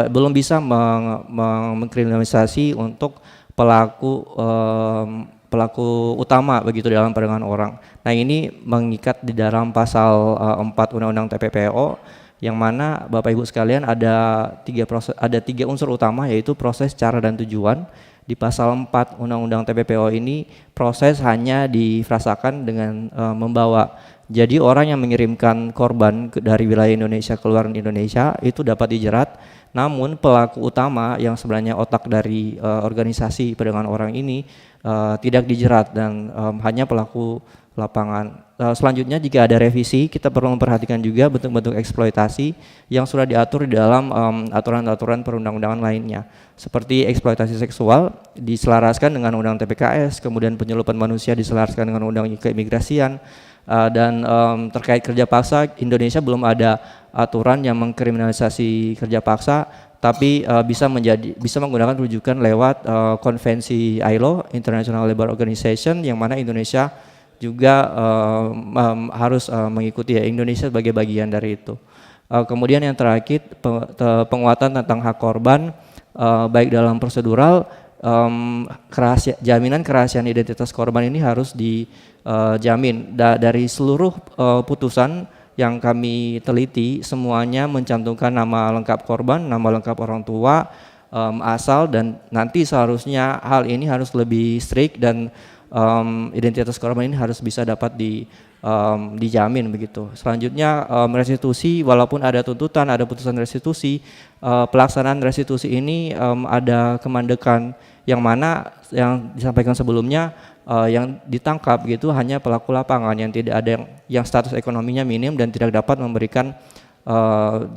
belum bisa mengkriminalisasi untuk pelaku utama begitu dalam perdagangan orang. Nah, ini mengikat di dalam pasal 4 Undang-Undang TPPO yang mana Bapak Ibu sekalian ada tiga unsur utama, yaitu proses, cara, dan tujuan. Di pasal 4 Undang-Undang TPPO ini proses hanya difrasakan dengan membawa. Jadi orang yang mengirimkan korban dari wilayah Indonesia ke luar Indonesia itu dapat dijerat, namun pelaku utama yang sebenarnya otak dari organisasi perdagangan orang ini tidak dijerat dan hanya pelaku lapangan. Selanjutnya jika ada revisi, kita perlu memperhatikan juga bentuk-bentuk eksploitasi yang sudah diatur di dalam aturan-aturan perundang-undangan lainnya. Seperti eksploitasi seksual diselaraskan dengan Undang TPKS, kemudian penyeludupan manusia diselaraskan dengan Undang Keimigrasian, dan terkait kerja paksa, Indonesia belum ada aturan yang mengkriminalisasi kerja paksa, tapi bisa menggunakan rujukan lewat konvensi ILO, International Labour Organization, yang mana Indonesia juga harus mengikuti ya, Indonesia sebagai bagian dari itu. Kemudian yang terakhir penguatan tentang hak korban baik dalam prosedural jaminan kerahasiaan identitas korban ini harus dijamin. Dari seluruh putusan yang kami teliti, semuanya mencantumkan nama lengkap korban, nama lengkap orang tua, asal, dan nanti seharusnya hal ini harus lebih strict dan identitas korban ini harus bisa dapat dijamin begitu. Selanjutnya restitusi, walaupun ada tuntutan, ada putusan restitusi, pelaksanaan restitusi ini ada kemandekan yang mana yang disampaikan sebelumnya yang ditangkap gitu hanya pelaku lapangan yang tidak ada yang status ekonominya minim dan tidak dapat memberikan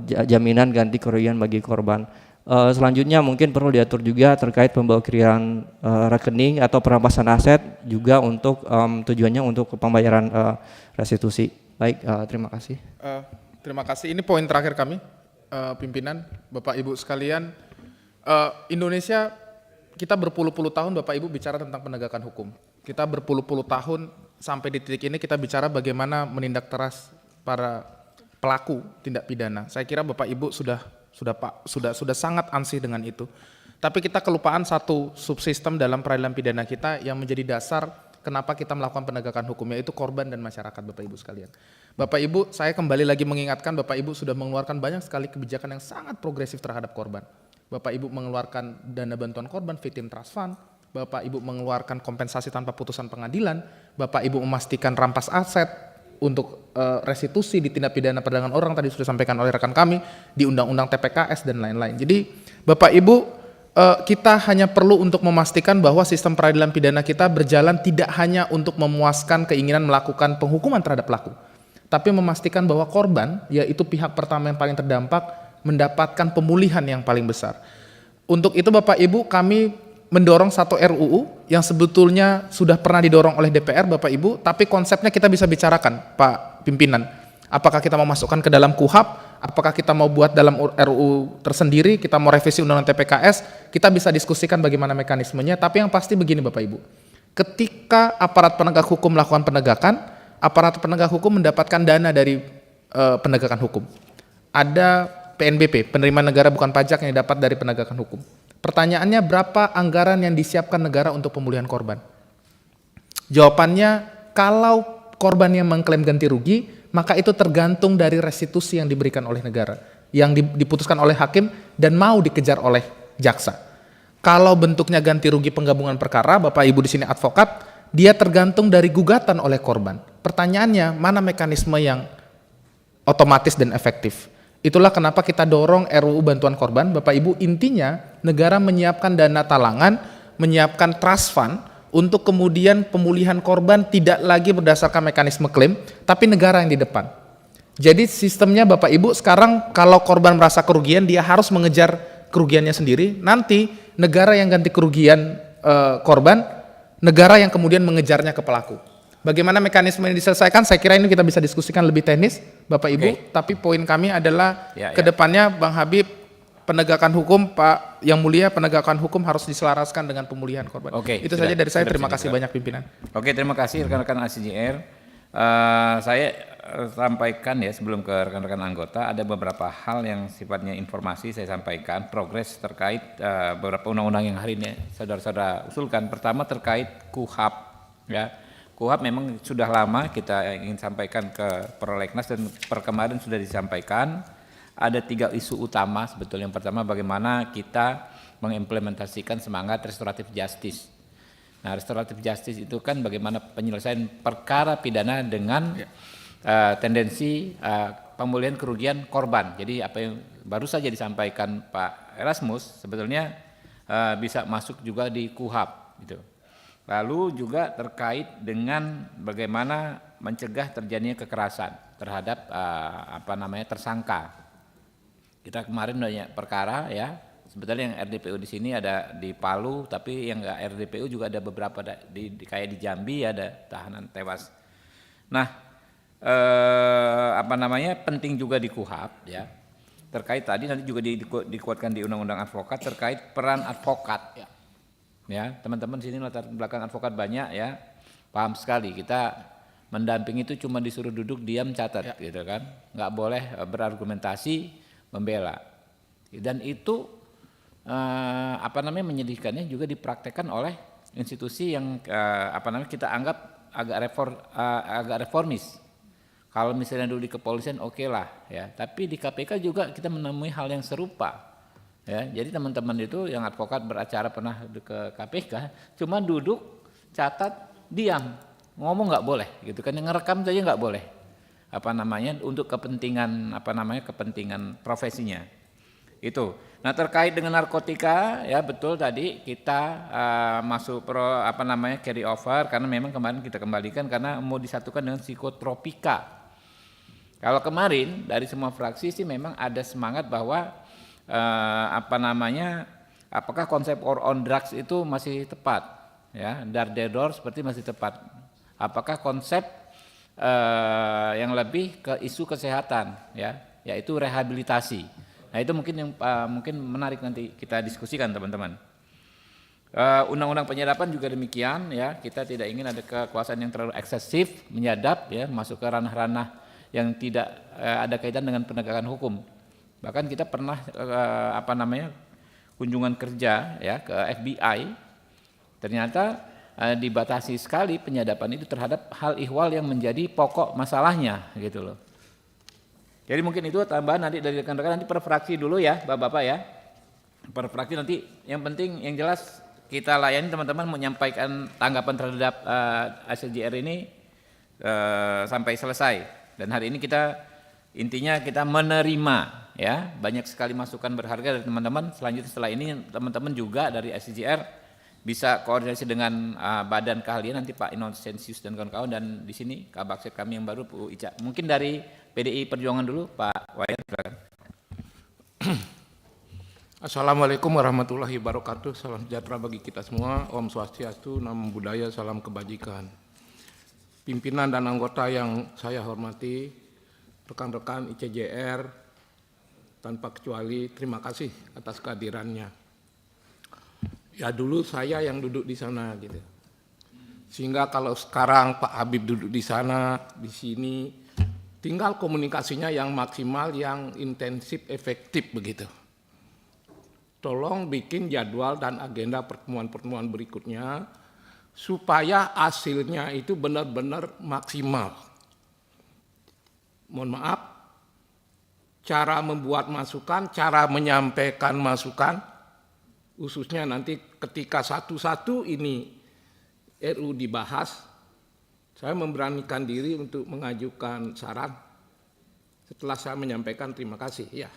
jaminan ganti kerugian bagi korban. Selanjutnya mungkin perlu diatur juga terkait pemblokiran rekening atau perampasan aset juga untuk tujuannya untuk pembayaran restitusi. Baik, terima kasih. Terima kasih. Ini poin terakhir kami, pimpinan, Bapak Ibu sekalian. Indonesia, kita berpuluh-puluh tahun Bapak Ibu bicara tentang penegakan hukum. Kita berpuluh-puluh tahun sampai di titik ini kita bicara bagaimana menindak teras para pelaku tindak pidana. Saya kira Bapak Ibu sudah sangat ansih dengan itu. Tapi kita kelupaan satu subsistem dalam peradilan pidana kita yang menjadi dasar kenapa kita melakukan penegakan hukum, yaitu korban dan masyarakat, Bapak Ibu sekalian. Bapak Ibu, saya kembali lagi mengingatkan Bapak Ibu sudah mengeluarkan banyak sekali kebijakan yang sangat progresif terhadap korban. Bapak Ibu mengeluarkan dana bantuan korban, Victim Trust Fund, Bapak Ibu mengeluarkan kompensasi tanpa putusan pengadilan, Bapak Ibu memastikan rampas aset untuk restitusi di tindak pidana perdagangan orang, tadi sudah disampaikan oleh rekan kami, di Undang-Undang TPKS dan lain-lain. Jadi Bapak Ibu, kita hanya perlu untuk memastikan bahwa sistem peradilan pidana kita berjalan tidak hanya untuk memuaskan keinginan melakukan penghukuman terhadap pelaku, tapi memastikan bahwa korban, yaitu pihak pertama yang paling terdampak, mendapatkan pemulihan yang paling besar. Untuk itu Bapak Ibu, kami mendorong satu RUU yang sebetulnya sudah pernah didorong oleh DPR Bapak Ibu, tapi konsepnya kita bisa bicarakan Pak Pimpinan. Apakah kita mau masukkan ke dalam KUHAP, apakah kita mau buat dalam RUU tersendiri, kita mau revisi Undang-Undang TPKS, kita bisa diskusikan bagaimana mekanismenya, tapi yang pasti begini Bapak Ibu. Ketika aparat penegak hukum melakukan penegakan, aparat penegak hukum mendapatkan dana dari penegakan hukum. Ada PNBP, penerimaan negara bukan pajak yang didapat dari penegakan hukum. Pertanyaannya, berapa anggaran yang disiapkan negara untuk pemulihan korban? Jawabannya, kalau korban yang mengklaim ganti rugi, maka itu tergantung dari restitusi yang diberikan oleh negara, yang diputuskan oleh hakim dan mau dikejar oleh jaksa. Kalau bentuknya ganti rugi penggabungan perkara, Bapak Ibu di sini advokat, dia tergantung dari gugatan oleh korban. Pertanyaannya, mana mekanisme yang otomatis dan efektif? Itulah kenapa kita dorong RUU bantuan korban. Bapak Ibu, intinya negara menyiapkan dana talangan, menyiapkan trust fund untuk kemudian pemulihan korban tidak lagi berdasarkan mekanisme klaim, tapi negara yang di depan. Jadi sistemnya Bapak Ibu sekarang kalau korban merasa kerugian, dia harus mengejar kerugiannya sendiri. Nanti negara yang ganti kerugian korban, negara yang kemudian mengejarnya ke pelaku. Bagaimana mekanisme ini diselesaikan, saya kira ini kita bisa diskusikan lebih teknis, Bapak Ibu. Tapi poin kami adalah kedepannya Bang Habib, penegakan hukum, Pak Yang Mulia, penegakan hukum harus diselaraskan dengan pemulihan korban. Itu saja dari saya, terima kasih banyak pimpinan. Oke, terima kasih rekan-rekan ACJR. Saya sampaikan ya sebelum ke rekan-rekan anggota, ada beberapa hal yang sifatnya informasi saya sampaikan, progres terkait beberapa undang-undang yang hari ini saudara-saudara usulkan. Pertama terkait KUHAP, ya. KUHAP memang sudah lama kita ingin sampaikan ke Prolegnas dan kemarin sudah disampaikan. Ada 3 isu utama sebetulnya. Yang pertama, bagaimana kita mengimplementasikan semangat restoratif justice. Nah, restoratif justice itu kan bagaimana penyelesaian perkara pidana dengan tendensi pemulihan kerugian korban. Jadi apa yang baru saja disampaikan Pak Erasmus sebetulnya bisa masuk juga di KUHAP gitu. Lalu juga terkait dengan bagaimana mencegah terjadinya kekerasan terhadap tersangka. Kita kemarin banyak perkara ya, sebetulnya yang RDPU di sini ada di Palu, tapi yang enggak RDPU juga ada beberapa kayak di Jambi ada tahanan tewas. Nah, penting juga di KUHAP ya. Terkait tadi nanti juga dikuatkan di Undang-Undang Advokat terkait peran advokat. Ya, teman-teman sini latar belakang advokat banyak ya, paham sekali kita mendamping itu cuma disuruh duduk diam catat gitu kan, nggak boleh berargumentasi membela. Dan itu menyedihkannya juga dipraktekkan oleh institusi yang kita anggap agak reformis. Kalau misalnya dulu di kepolisian oke lah ya, tapi di KPK juga kita menemui hal yang serupa. Ya, jadi teman-teman itu yang advokat beracara pernah ke KPK, cuma duduk, catat, diam, ngomong nggak boleh, gitu kan? Yang ngerekam saja nggak boleh, untuk kepentingan kepentingan profesinya. Itu. Nah terkait dengan narkotika, ya betul tadi kita masuk carry over karena memang kemarin kita kembalikan karena mau disatukan dengan psikotropika. Kalau kemarin dari semua fraksi sih memang ada semangat bahwa apakah konsep war on drugs itu masih tepat, ya, door seperti masih tepat. Apakah konsep yang lebih ke isu kesehatan, ya, yaitu rehabilitasi. Nah itu mungkin yang mungkin menarik nanti kita diskusikan teman-teman. Undang-undang penyadapan juga demikian, ya, kita tidak ingin ada kekuasaan yang terlalu eksesif, menyadap, ya, masuk ke ranah-ranah yang tidak ada kaitan dengan penegakan hukum. Bahkan kita pernah kunjungan kerja, ya, ke FBI, ternyata dibatasi sekali penyadapan itu terhadap hal ihwal yang menjadi pokok masalahnya, gitu loh. Jadi mungkin itu tambahan nanti dari rekan-rekan, nanti per fraksi dulu ya Bapak-Bapak ya, per fraksi nanti. Yang penting yang jelas kita layani teman-teman menyampaikan tanggapan terhadap ICJR ini sampai selesai. Dan hari ini intinya kita menerima, ya, banyak sekali masukan berharga dari teman-teman. Selanjutnya setelah ini teman-teman juga dari ICJR bisa koordinasi dengan badan keahlian nanti Pak Inocensius dan kawan-kawan, dan di sini Kabakset kami yang baru Bu Ica. Mungkin dari PDI Perjuangan dulu Pak Wayan, silakan. Assalamualaikum warahmatullahi wabarakatuh. Salam sejahtera bagi kita semua. Om Swastiastu, Namo Buddhaya, salam kebajikan. Pimpinan dan anggota yang saya hormati, rekan-rekan ICJR, tanpa kecuali terima kasih atas kehadirannya. Ya dulu saya yang duduk di sana gitu. Sehingga kalau sekarang Pak Habib duduk di sana, di sini, tinggal komunikasinya yang maksimal, yang intensif, efektif begitu. Tolong bikin jadwal dan agenda pertemuan-pertemuan berikutnya supaya hasilnya itu benar-benar maksimal. Mohon maaf, cara membuat masukan, cara menyampaikan masukan, khususnya nanti ketika satu-satu ini RU dibahas, saya memberanikan diri untuk mengajukan saran setelah saya menyampaikan terima kasih. Ya.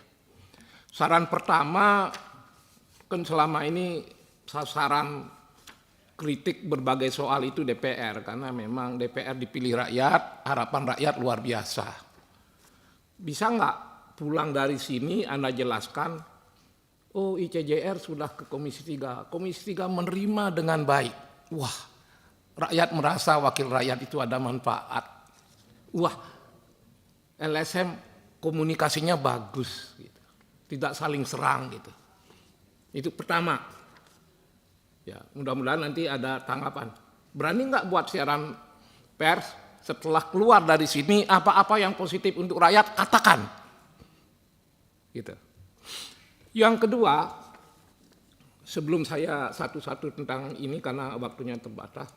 Saran pertama, kan selama ini sasaran kritik berbagai soal itu DPR, karena memang DPR dipilih rakyat, harapan rakyat luar biasa. Bisa nggak pulang dari sini Anda jelaskan, oh ICJR sudah ke Komisi 3, Komisi 3 menerima dengan baik. Wah, rakyat merasa wakil rakyat itu ada manfaat. Wah, LSM komunikasinya bagus, gitu. Tidak saling serang gitu. Itu pertama. Ya, mudah-mudahan nanti ada tanggapan. Berani nggak buat siaran pers setelah keluar dari sini apa-apa yang positif untuk rakyat katakan. Gitu. Yang kedua, sebelum saya satu-satu tentang ini karena waktunya terbatas,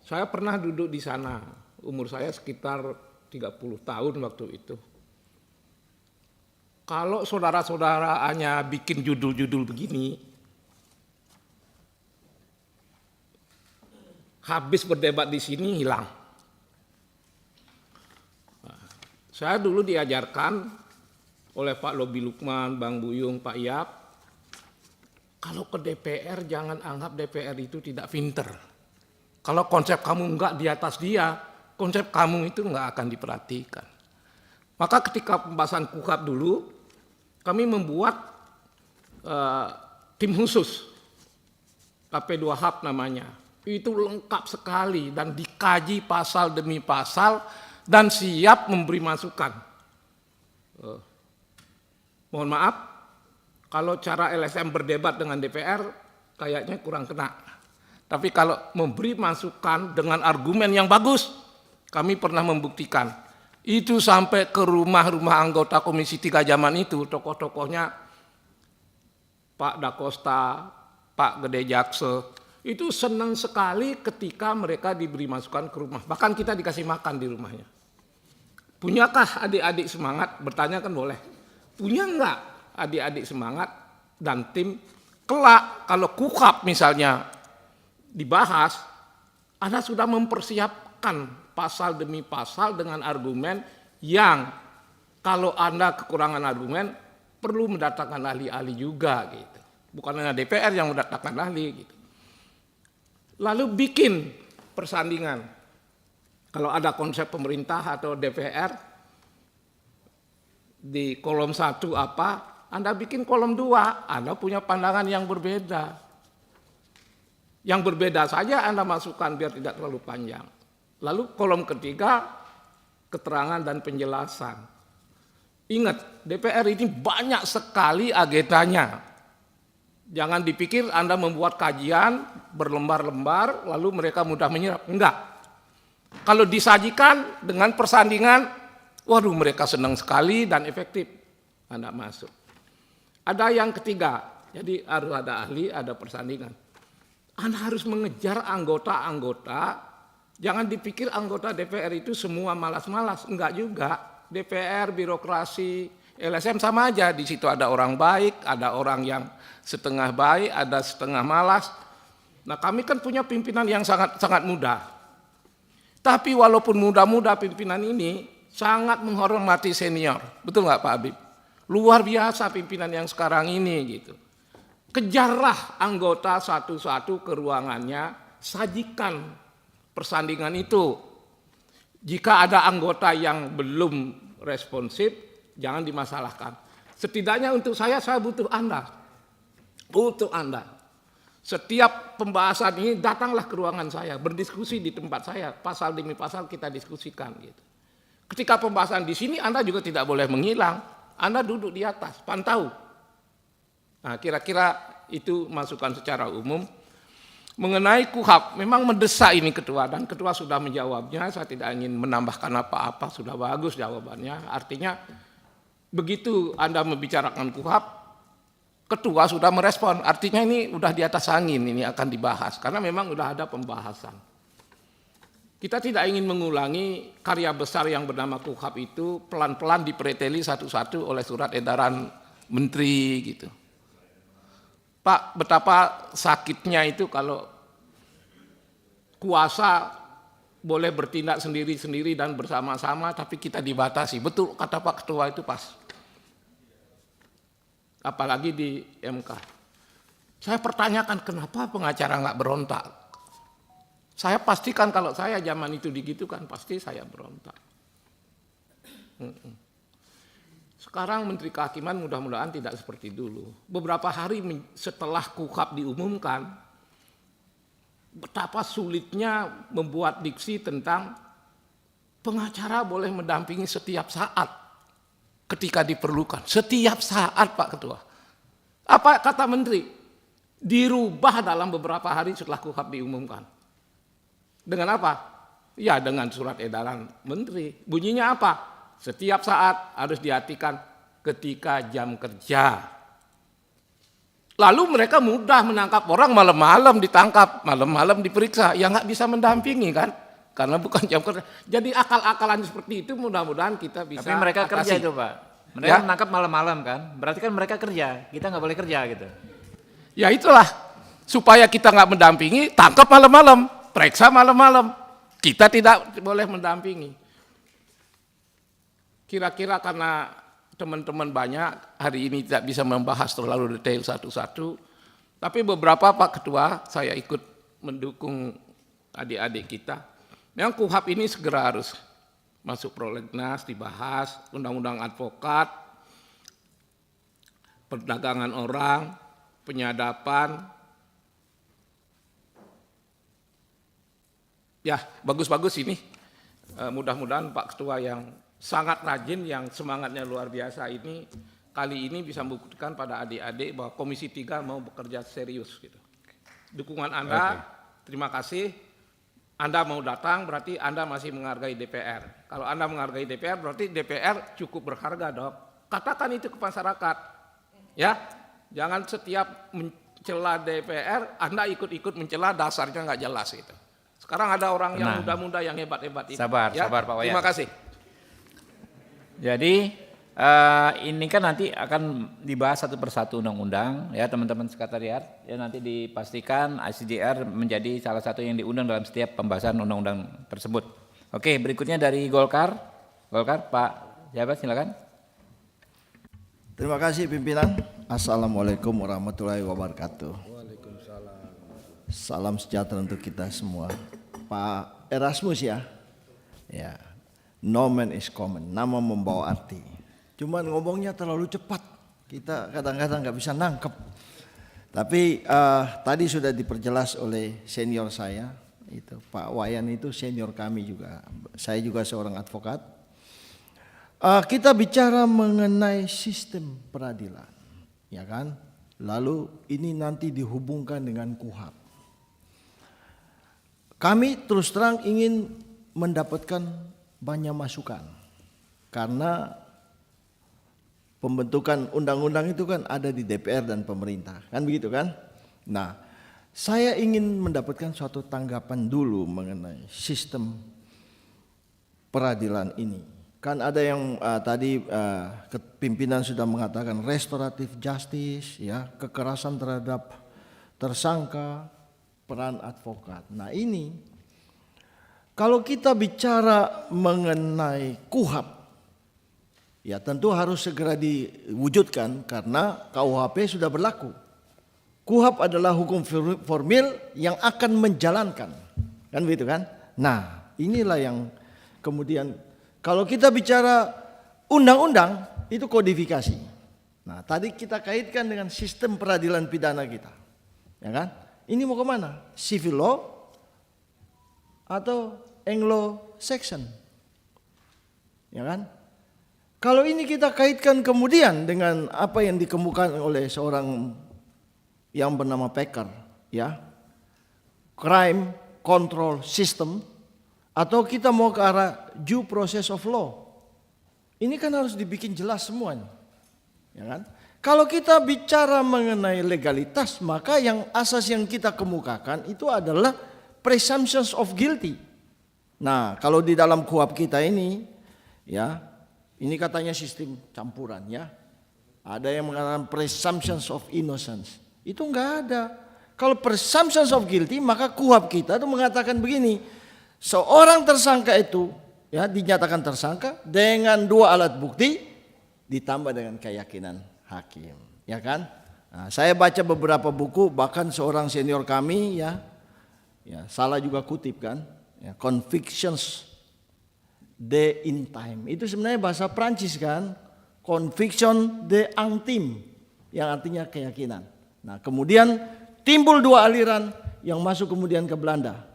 saya pernah duduk di sana, umur saya sekitar 30 tahun waktu itu. Kalau saudara-saudara hanya bikin judul-judul begini, habis berdebat di sini hilang. Saya dulu diajarkan oleh Pak Lobi Lukman, Bang Buyung, Pak Iyap, kalau ke DPR jangan anggap DPR itu tidak pinter. Kalau konsep kamu enggak di atas dia, konsep kamu itu enggak akan diperhatikan. Maka ketika pembahasan KUHAP dulu, kami membuat tim khusus, KP2HAP namanya. Itu lengkap sekali dan dikaji pasal demi pasal dan siap memberi masukan. Mohon maaf, kalau cara LSM berdebat dengan DPR kayaknya kurang kena. Tapi kalau memberi masukan dengan argumen yang bagus, kami pernah membuktikan. Itu sampai ke rumah-rumah anggota Komisi 3 zaman itu, tokoh-tokohnya Pak Dakosta, Pak Gede Jakse, itu senang sekali ketika mereka diberi masukan ke rumah. Bahkan kita dikasih makan di rumahnya. Punyakah adik-adik semangat? Bertanya kan boleh. Punya enggak adik-adik semangat dan tim? Kelak kalau KUHAP misalnya dibahas, Anda sudah mempersiapkan pasal demi pasal dengan argumen yang kalau Anda kekurangan argumen perlu mendatangkan ahli-ahli juga gitu. Bukan hanya DPR yang mendatangkan ahli gitu. Lalu bikin persandingan. Kalau ada konsep pemerintah atau DPR di kolom 1 apa, Anda bikin kolom 2, Anda punya pandangan yang berbeda. Yang berbeda saja Anda masukkan biar tidak terlalu panjang. Lalu kolom ketiga, keterangan dan penjelasan. Ingat, DPR ini banyak sekali agendanya. Jangan dipikir Anda membuat kajian berlembar-lembar, lalu mereka mudah menyerap. Enggak. Kalau disajikan dengan persandingan, waduh mereka senang sekali dan efektif. Anda masuk. Ada yang ketiga, jadi harus ada ahli, ada persandingan. Anda harus mengejar anggota-anggota. Jangan dipikir anggota DPR itu semua malas-malas. Enggak juga. DPR, birokrasi, LSM sama aja. Di situ ada orang baik, ada orang yang setengah baik, ada setengah malas. Nah kami kan punya pimpinan yang sangat muda. Tapi walaupun muda-muda pimpinan ini sangat menghormati senior. Betul nggak Pak Habib? Luar biasa pimpinan yang sekarang ini gitu. Kejarlah anggota satu-satu ke ruangannya, sajikan persandingan itu. Jika ada anggota yang belum responsif, jangan dimasalahkan. Setidaknya untuk saya butuh Anda. Butuh Anda. Setiap pembahasan ini datanglah ke ruangan saya, berdiskusi di tempat saya, pasal demi pasal kita diskusikan gitu. Ketika pembahasan di sini Anda juga tidak boleh menghilang, Anda duduk di atas, pantau. Nah, kira-kira itu masukan secara umum. Mengenai KUHAP, memang mendesak ini Ketua, dan Ketua sudah menjawabnya, saya tidak ingin menambahkan apa-apa, sudah bagus jawabannya. Artinya, begitu Anda membicarakan KUHAP, Ketua sudah merespon, artinya ini udah di atas angin, ini akan dibahas, karena memang udah ada pembahasan. Kita tidak ingin mengulangi karya besar yang bernama KUHAP itu pelan-pelan dipreteli satu-satu oleh surat edaran menteri gitu. Pak, betapa sakitnya itu kalau kuasa boleh bertindak sendiri-sendiri dan bersama-sama, tapi kita dibatasi. Betul kata Pak Ketua itu pas. Apalagi di MK. Saya pertanyakan kenapa pengacara nggak berontak. Saya pastikan kalau saya zaman itu digitukan, pasti saya berontak. Sekarang Menteri Kehakiman mudah-mudahan tidak seperti dulu. Beberapa hari setelah KUHAP diumumkan, betapa sulitnya membuat diksi tentang pengacara boleh mendampingi setiap saat. Ketika diperlukan, setiap saat Pak Ketua. Apa kata Menteri? Dirubah dalam beberapa hari setelah KUHAP diumumkan. Dengan apa? Ya dengan surat edaran Menteri. Bunyinya apa? Setiap saat harus diartikan ketika jam kerja. Lalu mereka mudah menangkap orang, malam-malam ditangkap, malam-malam diperiksa. Ya nggak bisa mendampingi kan? Karena bukan jam kerja. Jadi akal-akalan seperti itu mudah-mudahan kita bisa. Tapi mereka atasi. kerja itu Pak. Mereka menangkap malam-malam kan. Berarti kan mereka kerja. Kita nggak boleh kerja gitu. Ya itulah. Supaya kita nggak mendampingi, tangkap malam-malam. Periksa malam-malam. Kita tidak boleh mendampingi. Kira-kira karena teman-teman banyak hari ini tidak bisa membahas terlalu detail satu-satu. Tapi beberapa Pak Ketua saya ikut mendukung adik-adik kita. Yang KUHAP ini segera harus masuk prolegnas, dibahas, undang-undang advokat, perdagangan orang, penyadapan. Ya, bagus-bagus ini. Mudah-mudahan Pak Ketua yang sangat rajin, yang semangatnya luar biasa ini, kali ini bisa membuktikan pada adik-adik bahwa Komisi 3 mau bekerja serius. Gitu. Dukungan Anda, terima kasih. Anda mau datang berarti Anda masih menghargai DPR. Kalau Anda menghargai DPR berarti DPR cukup berharga dong. Katakan itu ke masyarakat. Ya, Jangan setiap mencela DPR, Anda ikut-ikut mencela, dasarnya nggak jelas itu. Sekarang ada orang yang Tenang. muda-muda yang hebat-hebat itu. Sabar, sabar, Pak Wayan. Terima kasih. Jadi ini kan nanti akan dibahas satu persatu undang-undang ya teman-teman sekretariat, ya nanti dipastikan ICJR menjadi salah satu yang diundang dalam setiap pembahasan undang-undang tersebut. Oke, berikutnya dari Golkar. Pak siapa, silakan. Terima kasih pimpinan. Assalamualaikum warahmatullahi wabarakatuh. Salam sejahtera untuk kita semua. Pak Erasmus ya. Ya. Nomen is common. Nama membawa arti. Cuman ngomongnya terlalu cepat. Kita kadang-kadang nggak bisa nangkep. Tapi tadi sudah diperjelas oleh senior saya. Itu Pak Wayan itu senior kami juga. Saya juga seorang advokat. Kita bicara mengenai sistem peradilan, ya kan? Lalu ini nanti dihubungkan dengan KUHP. Kami terus terang ingin mendapatkan banyak masukan, karena pembentukan undang-undang itu kan ada di DPR dan pemerintah, kan begitu kan? Nah, saya ingin mendapatkan suatu tanggapan dulu mengenai sistem peradilan ini. Kan ada yang tadi pimpinan sudah mengatakan restoratif justice, ya, kekerasan terhadap tersangka, peran advokat. Nah ini, kalau kita bicara mengenai KUHP, ya tentu harus segera diwujudkan karena KUHP sudah berlaku. KUHP adalah hukum formil yang akan menjalankan, kan begitu kan? Nah inilah yang kemudian kalau kita bicara undang-undang itu kodifikasi. Nah, tadi kita kaitkan dengan sistem peradilan pidana kita. Ya kan? Ini mau kemana? Civil law atau Anglo-Saxon? Ya kan? Kalau ini kita kaitkan kemudian dengan apa yang dikemukakan oleh seorang yang bernama Packer, ya. Crime control system, atau kita mau ke arah due process of law. Ini kan harus dibikin jelas semuanya. Ya kan? Kalau kita bicara mengenai legalitas, maka yang asas yang kita kemukakan itu adalah presumptions of guilty. Nah, kalau di dalam KUHP kita ini, ya, ini katanya sistem campuran, ya. Ada yang mengatakan presumptions of innocence. Itu enggak ada. Kalau presumptions of guilty, maka KUHP kita itu mengatakan begini. Seorang tersangka itu, ya, dinyatakan tersangka dengan 2 alat bukti ditambah dengan keyakinan hakim, ya kan? Nah, saya baca beberapa buku, bahkan seorang senior kami, ya salah juga kutip kan, ya, convictions de intime itu sebenarnya bahasa Prancis kan, conviction de intime yang artinya keyakinan. Nah kemudian timbul 2 aliran yang masuk kemudian ke Belanda,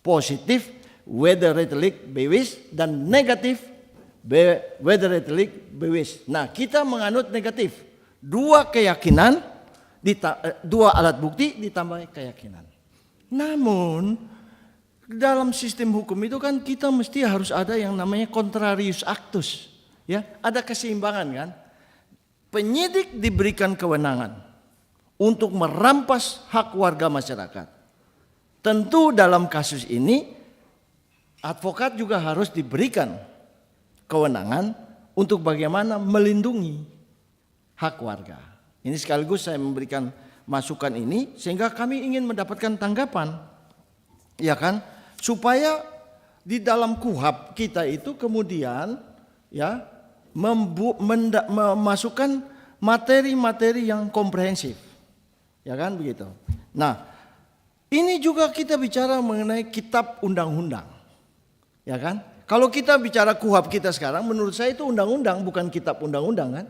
positif wederretelijk bewijs dan negatif wederretelijk bewijs. Nah kita menganut negatif, 2 keyakinan, 2 alat bukti ditambah keyakinan. Namun dalam sistem hukum itu kan kita mesti harus ada yang namanya contrarius actus, ya, ada keseimbangan kan. Penyidik diberikan kewenangan untuk merampas hak warga masyarakat. Tentu dalam kasus ini advokat juga harus diberikan kewenangan untuk bagaimana melindungi hak warga. Ini sekaligus saya memberikan masukan ini sehingga kami ingin mendapatkan tanggapan, ya kan, supaya di dalam KUHP kita itu kemudian, ya, memasukkan materi-materi yang komprehensif, ya kan begitu. Nah, ini juga kita bicara mengenai kitab undang-undang. Ya kan? Kalau kita bicara KUHP kita sekarang, menurut saya itu undang-undang, bukan kitab undang-undang kan?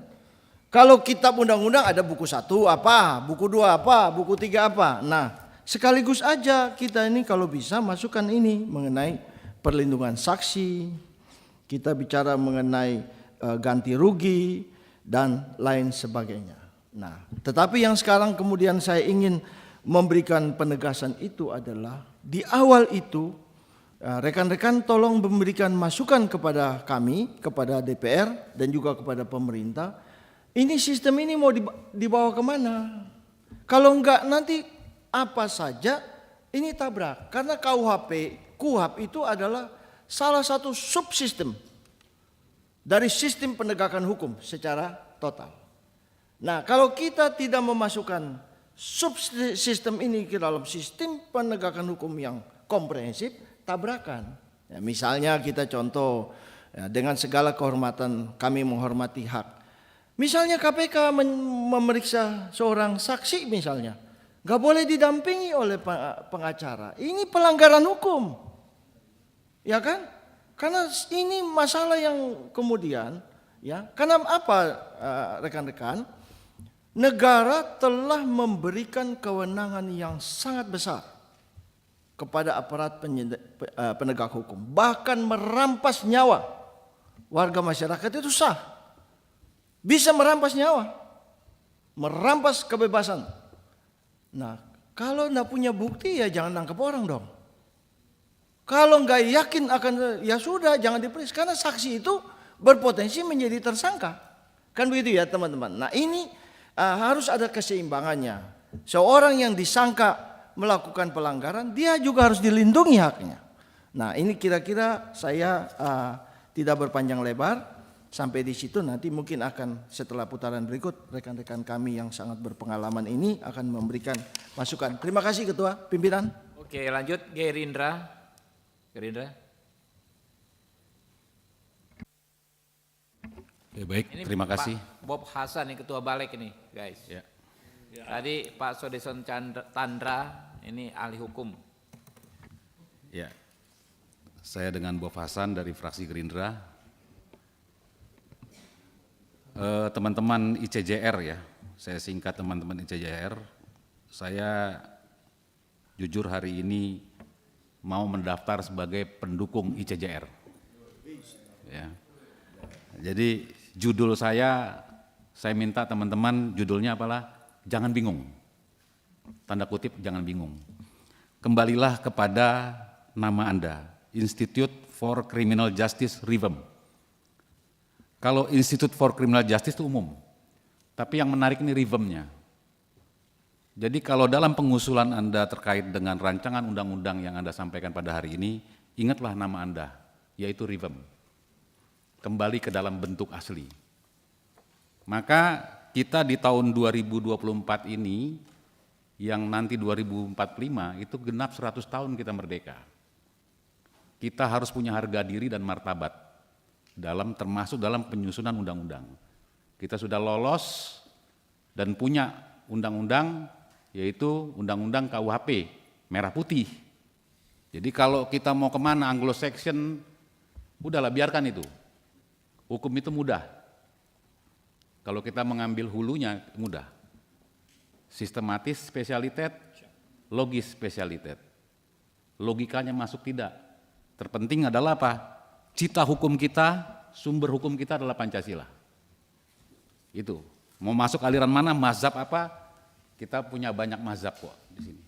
Kalau kitab undang-undang ada buku 1 apa, buku 2 apa, buku 3 apa. Nah, sekaligus aja kita ini kalau bisa masukkan ini mengenai perlindungan saksi, kita bicara mengenai ganti rugi dan lain sebagainya. Nah, tetapi yang sekarang kemudian saya ingin memberikan penegasan itu adalah di awal itu rekan-rekan tolong memberikan masukan kepada kami, kepada DPR dan juga kepada pemerintah. Ini sistem ini mau dibawa kemana? Kalau enggak nanti apa saja ini tabrak. Karena KUHP itu adalah salah satu subsistem dari sistem penegakan hukum secara total. Nah, kalau kita tidak memasukkan subsistem ini ke dalam sistem penegakan hukum yang komprehensif, tabrakan. Ya, misalnya kita contoh, ya, dengan segala kehormatan kami menghormati hak. Misalnya KPK memeriksa seorang saksi misalnya, nggak boleh didampingi oleh pengacara. Ini pelanggaran hukum, ya kan? Karena ini masalah yang kemudian, ya, karena apa rekan-rekan? Negara telah memberikan kewenangan yang sangat besar kepada aparat penegak hukum, bahkan merampas nyawa warga masyarakat itu sah, bisa merampas nyawa, merampas kebebasan. Nah, kalau nggak punya bukti ya jangan nangkep orang dong. Kalau nggak yakin akan, ya sudah jangan diperiksa, karena saksi itu berpotensi menjadi tersangka, kan begitu ya teman-teman. Nah ini harus ada keseimbangannya. Seorang yang disangka melakukan pelanggaran, dia juga harus dilindungi haknya. Nah ini kira-kira saya tidak berpanjang lebar sampai di situ. Nanti mungkin akan setelah putaran berikut rekan-rekan kami yang sangat berpengalaman ini akan memberikan masukan. Terima kasih Ketua Pimpinan. Oke, lanjut Gerindra. Ya, baik, Ini terima kasih. Pak Bob Hasan, ini Ketua Balik ini, guys. Ya. Tadi Pak Sodeson Tandra, ini ahli hukum. Ya, saya dengan Bob Hasan dari fraksi Gerindra. Teman-teman ICJR ya, saya singkat teman-teman ICJR. Saya jujur hari ini mau mendaftar sebagai pendukung ICJR. Ya. Jadi judul saya minta teman-teman judulnya apalah? Jangan bingung. Tanda kutip jangan bingung. Kembalilah kepada nama Anda, Institute for Criminal Justice RIVEM. Kalau Institute for Criminal Justice itu umum, tapi yang menarik ini RIVEM-nya. Jadi kalau dalam pengusulan Anda terkait dengan rancangan undang-undang yang Anda sampaikan pada hari ini, ingatlah nama Anda, yaitu RIVEM. Kembali ke dalam bentuk asli. Maka kita di tahun 2024 ini, yang nanti 2045 itu genap 100 tahun kita merdeka. Kita harus punya harga diri dan martabat, termasuk dalam penyusunan undang-undang. Kita sudah lolos dan punya undang-undang, yaitu undang-undang KUHP, merah putih. Jadi kalau kita mau kemana, Anglo-Saxon, udahlah biarkan itu. Hukum itu mudah. Kalau kita mengambil hulunya mudah. Sistematis spesialitet, logis spesialitet. Logikanya masuk tidak. Terpenting adalah apa? Cita hukum kita, sumber hukum kita adalah Pancasila. Itu. Mau masuk aliran mana, mazhab apa? Kita punya banyak mazhab kok di sini.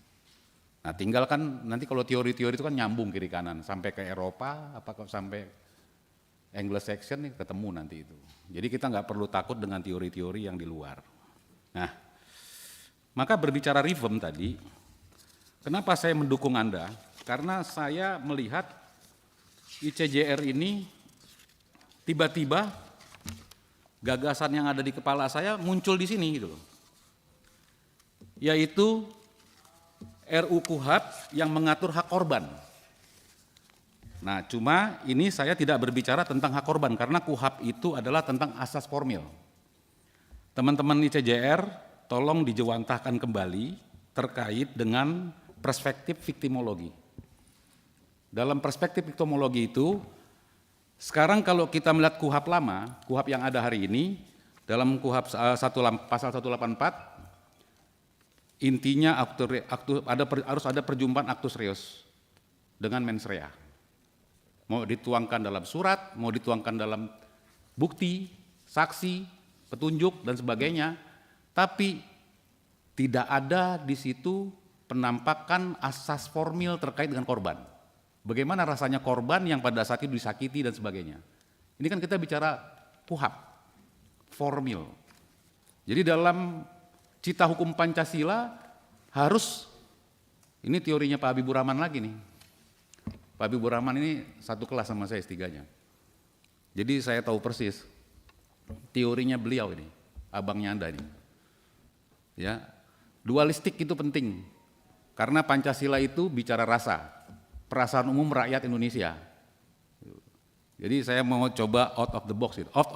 Nah, tinggal kan nanti kalau teori-teori itu kan nyambung kiri kanan sampai ke Eropa, apa sampai Anglo-Saxon nih ketemu nanti itu. Jadi kita nggak perlu takut dengan teori-teori yang di luar. Nah, maka berbicara RIVEM tadi, kenapa saya mendukung Anda? Karena saya melihat ICJR ini tiba-tiba gagasan yang ada di kepala saya muncul di sini gitu loh. Yaitu RUU KUHP yang mengatur hak korban. Nah, cuma ini saya tidak berbicara tentang hak korban karena KUHP itu adalah tentang asas formil. Teman-teman ICJR, tolong dijewantahkan kembali terkait dengan perspektif viktimologi. Dalam perspektif viktimologi itu, sekarang kalau kita melihat KUHP lama, KUHP yang ada hari ini, dalam KUHP pasal 184, intinya harus ada perjumpaan actus reus dengan mens rea. Mau dituangkan dalam surat, mau dituangkan dalam bukti, saksi, petunjuk, dan sebagainya. Tapi tidak ada di situ penampakan asas formil terkait dengan korban. Bagaimana rasanya korban yang pada saat itu disakiti dan sebagainya. Ini kan kita bicara KUHP, formil. Jadi dalam cita hukum Pancasila harus, ini teorinya Pak Habibur Rahman lagi nih. Pak Habibur Rahman ini satu kelas sama saya S3-nya. Jadi saya tahu persis teorinya beliau ini, abangnya Anda ini. Ya, dualistik itu penting. Karena Pancasila itu bicara rasa, perasaan umum rakyat Indonesia. Jadi saya mau coba out of the box, out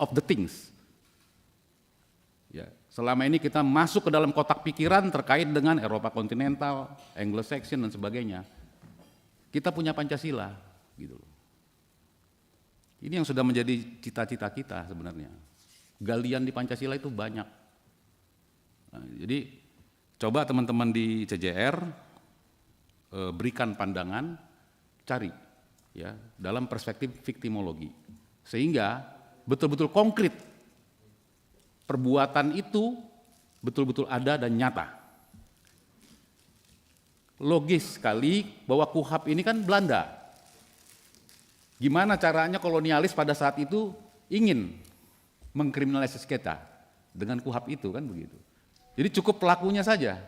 of the things. Ya, selama ini kita masuk ke dalam kotak pikiran terkait dengan Eropa kontinental, Anglo-Saxon dan sebagainya. Kita punya Pancasila, gitu loh. Ini yang sudah menjadi cita-cita kita sebenarnya. Galian di Pancasila itu banyak. Nah, jadi coba teman-teman di CJR berikan pandangan, cari ya dalam perspektif viktimologi, sehingga betul-betul konkret perbuatan itu betul-betul ada dan nyata. Logis sekali bahwa KUHP ini kan Belanda. Gimana caranya kolonialis pada saat itu ingin mengkriminalisasi kita dengan KUHP itu kan begitu. Jadi cukup pelakunya saja.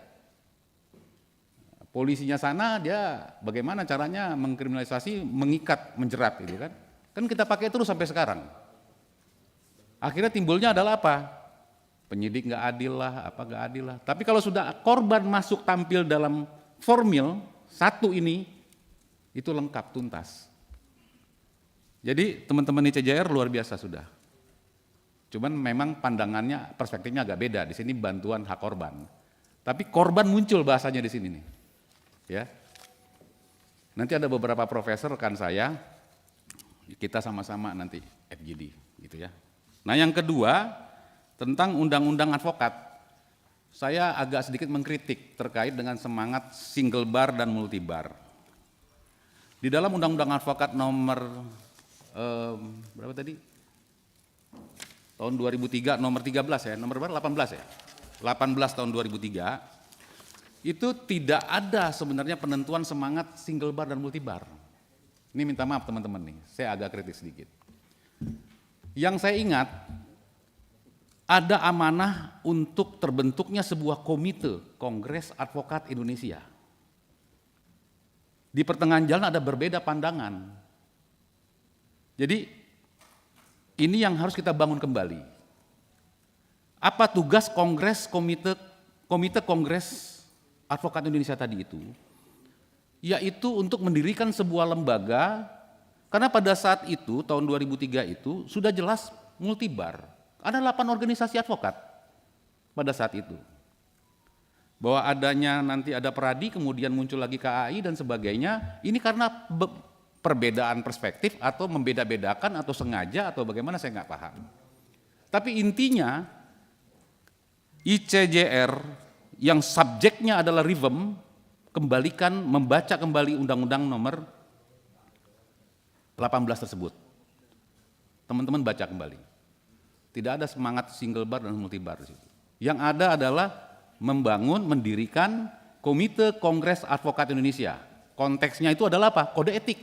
Polisinya sana dia bagaimana caranya mengkriminalisasi, mengikat, menjerat gitu kan. Kan kita pakai terus sampai sekarang. Akhirnya timbulnya adalah apa? Penyidik nggak adil lah, apa nggak adil lah. Tapi kalau sudah korban masuk tampil dalam formil satu ini, itu lengkap tuntas. Jadi teman-teman di CJR luar biasa sudah. Cuman memang pandangannya, perspektifnya agak beda. Di sini bantuan hak korban. Tapi korban muncul bahasanya di sini nih. Ya. Nanti ada beberapa profesor rekan saya, kita sama-sama nanti FGD gitu ya. Nah, yang kedua tentang undang-undang advokat. Saya agak sedikit mengkritik terkait dengan semangat single bar dan multi bar. Di dalam undang-undang advokat nomor berapa tadi? Tahun 2003 nomor 13 ya, nomor berapa? 18 ya. 18 tahun 2003 itu tidak ada sebenarnya penentuan semangat single bar dan multi bar. Ini minta maaf teman-teman nih, saya agak kritis sedikit. Yang saya ingat ada amanah untuk terbentuknya sebuah komite Kongres Advokat Indonesia. Di pertengahan jalan ada berbeda pandangan. Jadi ini yang harus kita bangun kembali. Apa tugas komite Kongres Advokat Indonesia tadi itu? Yaitu untuk mendirikan sebuah lembaga, karena pada saat itu tahun 2003 itu sudah jelas multibar. Ada 8 organisasi advokat pada saat itu. Bahwa adanya nanti ada Peradi, kemudian muncul lagi KAI dan sebagainya, ini karena perbedaan perspektif atau membeda-bedakan atau sengaja atau bagaimana saya nggak paham. Tapi intinya ICJR yang subjeknya adalah RIVEM kembalikan, membaca kembali Undang-Undang nomor 18 tersebut. Teman-teman baca kembali. Tidak ada semangat single bar dan multi bar di situ. Yang ada adalah membangun, mendirikan Komite Kongres Advokat Indonesia. Konteksnya itu adalah apa? Kode etik.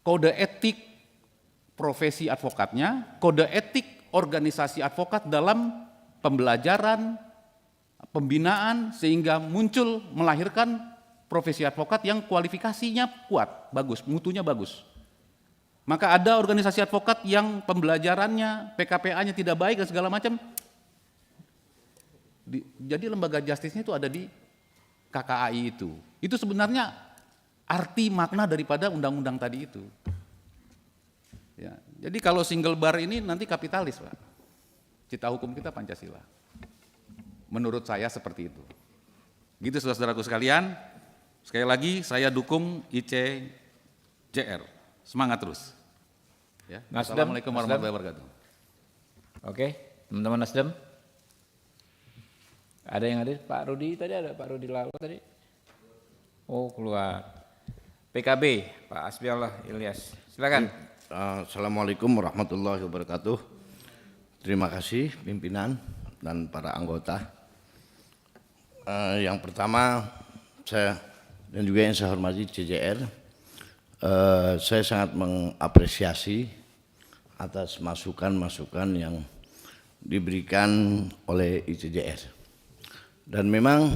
Kode etik profesi advokatnya, kode etik organisasi advokat dalam pembelajaran, pembinaan, sehingga muncul melahirkan profesi advokat yang kualifikasinya kuat, bagus, mutunya bagus. Maka ada organisasi advokat yang pembelajarannya, PKPA-nya tidak baik dan segala macam. Jadi lembaga justisnya itu ada di KKAI itu. Itu sebenarnya arti makna daripada undang-undang tadi itu. Ya, jadi kalau single bar ini nanti kapitalis, Pak. Cita hukum kita Pancasila. Menurut saya seperti itu. Gitu saudara-saudaraku sekalian. Sekali lagi saya dukung ICJR. Semangat terus. Ya. Assalamualaikum warahmatullahi wabarakatuh. Oke, teman-teman Nasdem. Ada yang hadir? Pak Rudi tadi ada, Pak Rudi Lalo tadi. Oh, keluar. PKB, Pak Asbiallah Ilyas. Silakan. Assalamualaikum warahmatullahi wabarakatuh. Terima kasih pimpinan dan para anggota. Yang pertama, saya dan juga yang saya hormati CJR, saya sangat mengapresiasi atas masukan-masukan yang diberikan oleh ICJR. Dan memang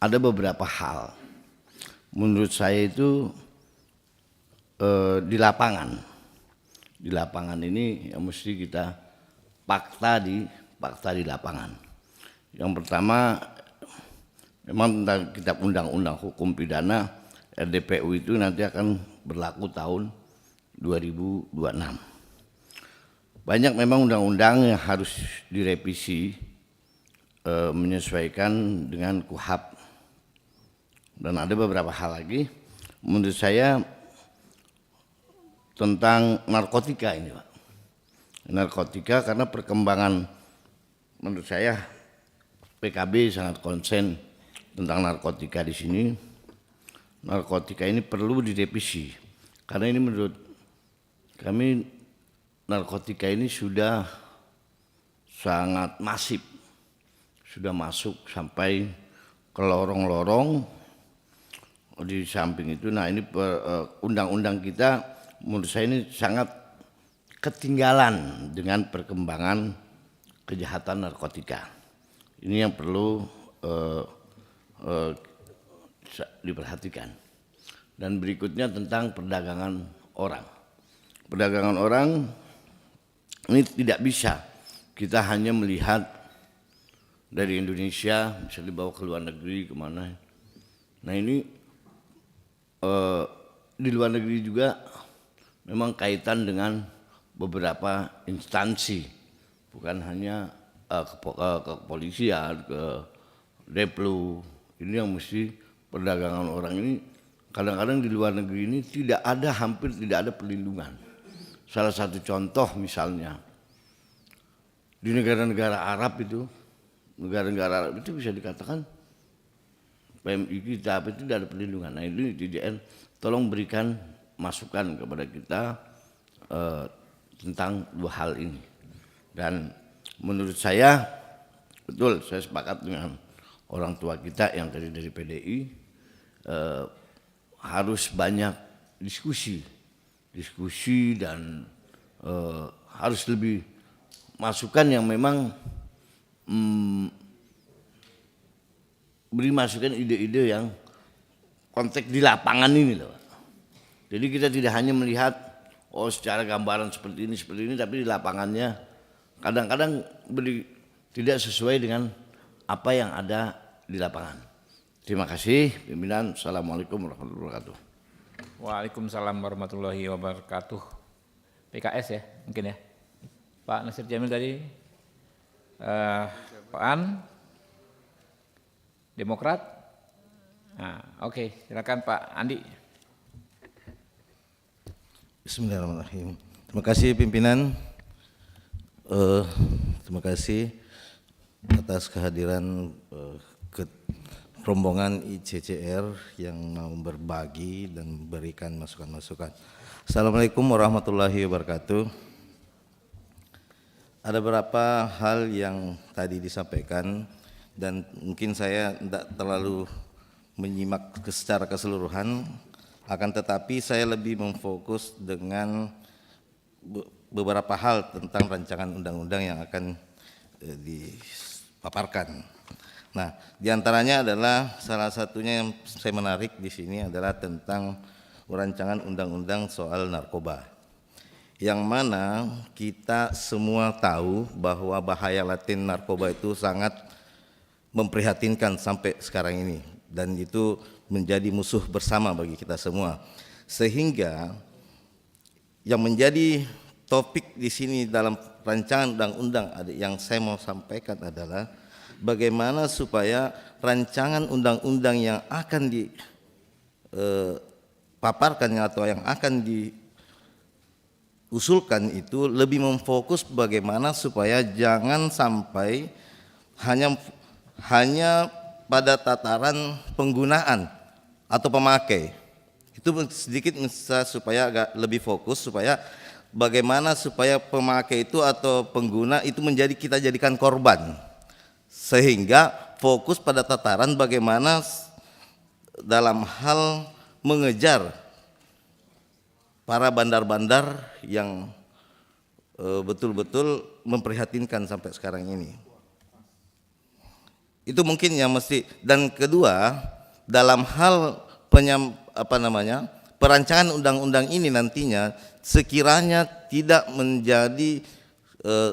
ada beberapa hal menurut saya itu di lapangan ini yang mesti kita fakta di lapangan. Yang pertama memang tentang kitab undang-undang hukum pidana RDPU itu nanti akan berlaku tahun 2026. Banyak memang undang-undang yang harus direvisi menyesuaikan dengan KUHP. Dan ada beberapa hal lagi menurut saya tentang narkotika ini, Pak. Narkotika karena perkembangan menurut saya PKB sangat konsen tentang narkotika di sini. Narkotika ini perlu direvisi karena ini menurut kami narkotika ini sudah sangat masif, sudah masuk sampai ke lorong-lorong. Di samping itu, nah ini undang-undang kita menurut saya ini sangat ketinggalan dengan perkembangan kejahatan narkotika. Ini yang perlu diperhatikan. Dan berikutnya tentang perdagangan orang. Perdagangan orang ini tidak bisa kita hanya melihat dari Indonesia bisa dibawa ke luar negeri kemana. Nah ini di luar negeri juga memang kaitan dengan beberapa instansi, bukan hanya ke kepolisian, ke Deplu. Ini yang mesti perdagangan orang ini kadang-kadang di luar negeri ini hampir tidak ada perlindungan. Salah satu contoh misalnya di negara-negara Arab itu, bisa dikatakan PMI kita itu tidak ada perlindungan. Nah ini ICJR tolong berikan masukan kepada kita tentang dua hal ini. Dan menurut saya betul, saya sepakat dengan orang tua kita yang tadi dari PDI, harus banyak diskusi dan harus lebih masukan yang memang beri masukan ide-ide yang konteks di lapangan ini loh. Jadi kita tidak hanya melihat secara gambaran seperti ini, tapi di lapangannya kadang-kadang tidak sesuai dengan apa yang ada di lapangan. Terima kasih pimpinan. Assalamualaikum warahmatullahi wabarakatuh. Waalaikumsalam warahmatullahi wabarakatuh. PKS ya mungkin ya. Pak Nasir Jamil tadi, Pak An, Demokrat. Nah, oke, silakan Pak Andi. Bismillahirrahmanirrahim. Terima kasih pimpinan. Terima kasih atas kehadiran rombongan ICJR yang mau berbagi dan memberikan masukan-masukan. Assalamualaikum warahmatullahi wabarakatuh. Ada beberapa hal yang tadi disampaikan dan mungkin saya tidak terlalu menyimak secara keseluruhan, akan tetapi saya lebih memfokus dengan beberapa hal tentang rancangan undang-undang yang akan dipaparkan. Nah, diantaranya adalah salah satunya yang saya menarik di sini adalah tentang rancangan undang-undang soal narkoba, yang mana kita semua tahu bahwa bahaya laten narkoba itu sangat memprihatinkan sampai sekarang ini, dan itu menjadi musuh bersama bagi kita semua. Sehingga yang menjadi topik di sini dalam rancangan undang-undang yang saya mau sampaikan adalah bagaimana supaya rancangan undang-undang yang akan dipaparkan atau yang akan diusulkan itu lebih memfokus bagaimana supaya jangan sampai hanya pada tataran penggunaan atau pemakai. Itu sedikit supaya agak lebih fokus, supaya bagaimana supaya pemakai itu atau pengguna itu kita jadikan korban, sehingga fokus pada tataran bagaimana dalam hal mengejar para bandar-bandar yang betul-betul memprihatinkan sampai sekarang ini. Itu mungkin yang mesti. Dan kedua, dalam hal perancangan undang-undang ini nantinya sekiranya tidak menjadi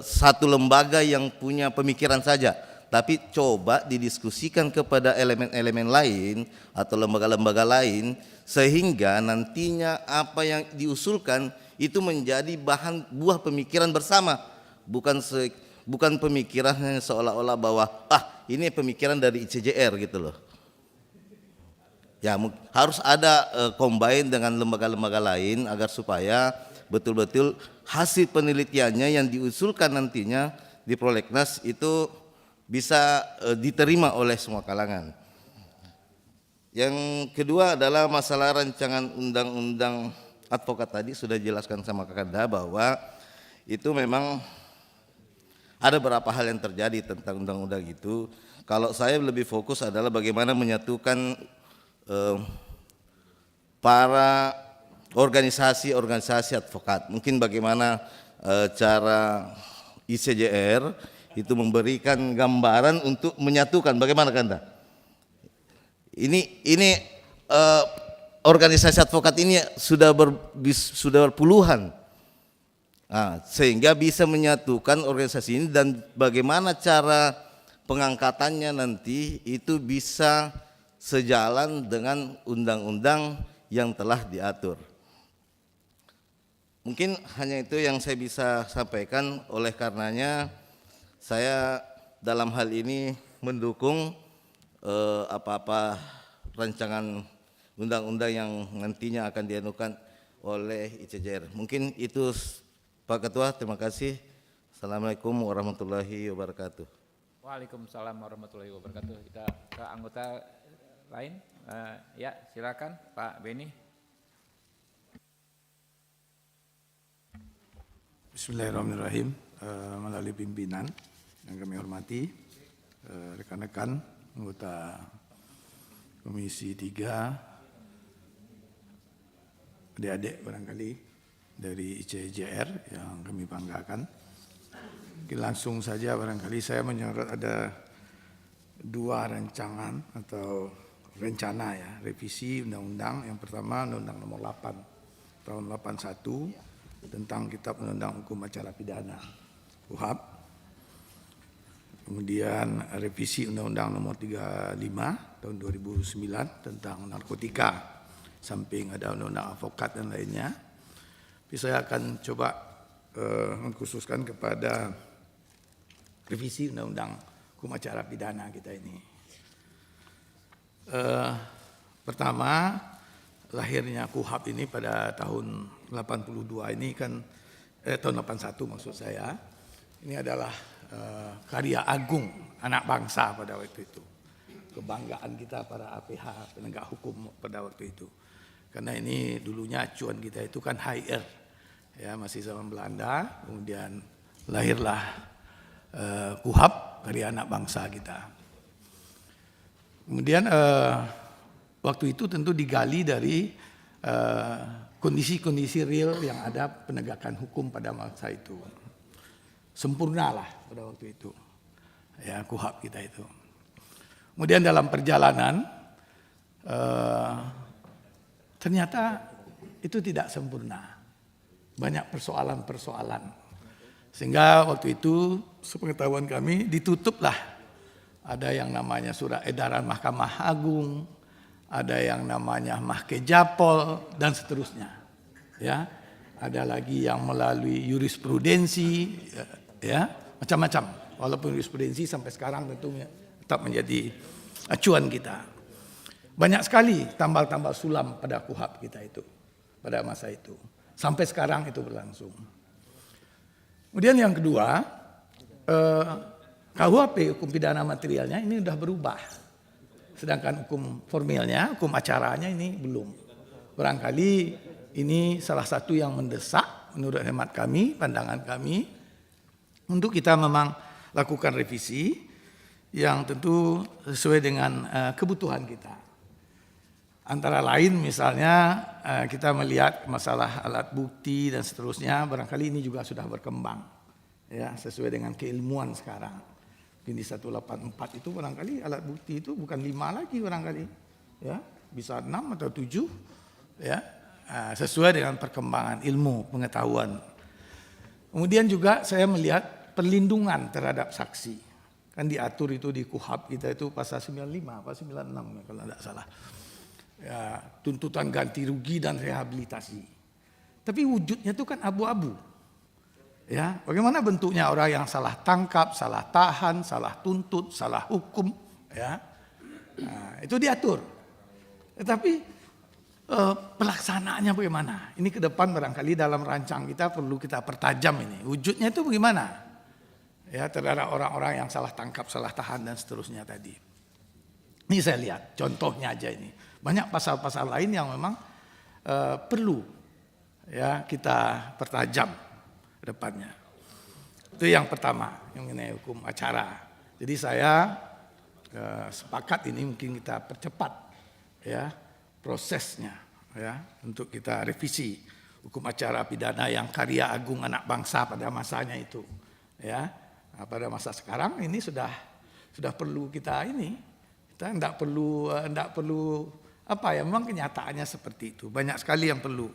satu lembaga yang punya pemikiran saja, tapi coba didiskusikan kepada elemen-elemen lain atau lembaga-lembaga lain, sehingga nantinya apa yang diusulkan itu menjadi buah pemikiran bersama, bukan pemikiran yang seolah-olah bahwa ini pemikiran dari ICJR gitu loh. Ya, harus ada combine dengan lembaga-lembaga lain agar supaya betul-betul hasil penelitiannya yang diusulkan nantinya di Prolegnas itu bisa diterima oleh semua kalangan. Yang kedua adalah masalah rancangan undang-undang advokat. Tadi sudah dijelaskan sama Kakanda bahwa itu memang ada beberapa hal yang terjadi tentang undang-undang itu. Kalau saya lebih fokus adalah bagaimana menyatukan para organisasi advokat. Mungkin bagaimana cara ICJR itu memberikan gambaran untuk menyatukan. Bagaimana Kanda? Ini organisasi advokat ini sudah berpuluhan, sehingga bisa menyatukan organisasi ini, dan bagaimana cara pengangkatannya nanti itu bisa sejalan dengan undang-undang yang telah diatur. Mungkin hanya itu yang saya bisa sampaikan. Oleh karenanya saya dalam hal ini mendukung apa-apa rancangan undang-undang yang nantinya akan dianukan oleh ICJR. Mungkin itu Pak Ketua, terima kasih. Assalamualaikum warahmatullahi wabarakatuh. Waalaikumsalam warahmatullahi wabarakatuh. Kita ke anggota lain. Ya, silakan Pak Beni. Bismillahirrahmanirrahim. Melalui pimpinan yang kami hormati, rekan-rekan anggota Komisi 3, adik-adik barangkali dari ICJR yang kami banggakan. Langsung saja barangkali saya menyorot ada dua rancangan atau rencana ya, revisi undang-undang. Yang pertama Undang-Undang Nomor 8 tahun 81 tentang Kitab Undang-Undang Hukum Acara Pidana KUHAP. Kemudian revisi Undang-Undang Nomor 35 tahun 2009 tentang narkotika, samping ada Undang-Undang Advokat dan lainnya. Tapi saya akan coba mengkhususkan kepada revisi Undang-Undang Hukum Acara Pidana kita ini. Pertama, lahirnya KUHAP ini pada tahun 82 ini kan, tahun 81 maksud saya, ini adalah karya agung anak bangsa pada waktu itu. Kebanggaan kita para APH, penegak hukum pada waktu itu. Karena ini dulunya acuan kita itu kan HR, ya masih zaman Belanda, kemudian lahirlah KUHAP, karya anak bangsa kita. Kemudian waktu itu tentu digali dari kondisi-kondisi real yang ada penegakan hukum pada masa itu. Sempurnalah pada waktu itu, ya KUHAP kita itu. Kemudian dalam perjalanan ternyata itu tidak sempurna, banyak persoalan-persoalan, sehingga waktu itu sepengetahuan kami ditutuplah. Ada yang namanya surat edaran Mahkamah Agung, ada yang namanya Mahkejapol dan seterusnya. Ya, ada lagi yang melalui jurisprudensi, ya macam-macam. Walaupun jurisprudensi sampai sekarang tentunya tetap menjadi acuan kita. Banyak sekali tambal-tambal sulam pada KUHAP kita itu pada masa itu. Sampai sekarang itu berlangsung. Kemudian yang kedua, KUHP hukum pidana materialnya ini sudah berubah. Sedangkan hukum formilnya, hukum acaranya ini belum. Barangkali ini salah satu yang mendesak menurut hemat kami, pandangan kami, untuk kita memang lakukan revisi yang tentu sesuai dengan kebutuhan kita. Antara lain misalnya kita melihat masalah alat bukti dan seterusnya, barangkali ini juga sudah berkembang ya sesuai dengan keilmuan sekarang. Mungkin di 184 itu barangkali alat bukti itu bukan 5 lagi barangkali ya, bisa 6 atau 7 ya, sesuai dengan perkembangan ilmu pengetahuan. Kemudian juga saya melihat perlindungan terhadap saksi. Kan diatur itu di KUHP kita itu pasal 95 apa 96 kalau tidak salah. Ya, tuntutan ganti rugi dan rehabilitasi. Tapi wujudnya itu kan abu-abu. Ya, bagaimana bentuknya orang yang salah tangkap, salah tahan, salah tuntut, salah hukum, ya. Nah, itu diatur. Tetapi pelaksanaannya bagaimana? Ini ke depan barangkali dalam rancang kita perlu kita pertajam ini. Wujudnya itu bagaimana? Ya, terhadap orang-orang yang salah tangkap, salah tahan dan seterusnya tadi. Ini saya lihat contohnya aja ini. Banyak pasal-pasal lain yang memang perlu ya kita pertajam ke depannya. Itu yang pertama, yang mengenai hukum acara. Jadi saya sepakat ini mungkin kita percepat ya prosesnya ya untuk kita revisi hukum acara pidana yang karya agung anak bangsa pada masanya itu ya. Nah, pada masa sekarang ini sudah perlu kita ini, kita tidak perlu apa ya, memang kenyataannya seperti itu. Banyak sekali yang perlu,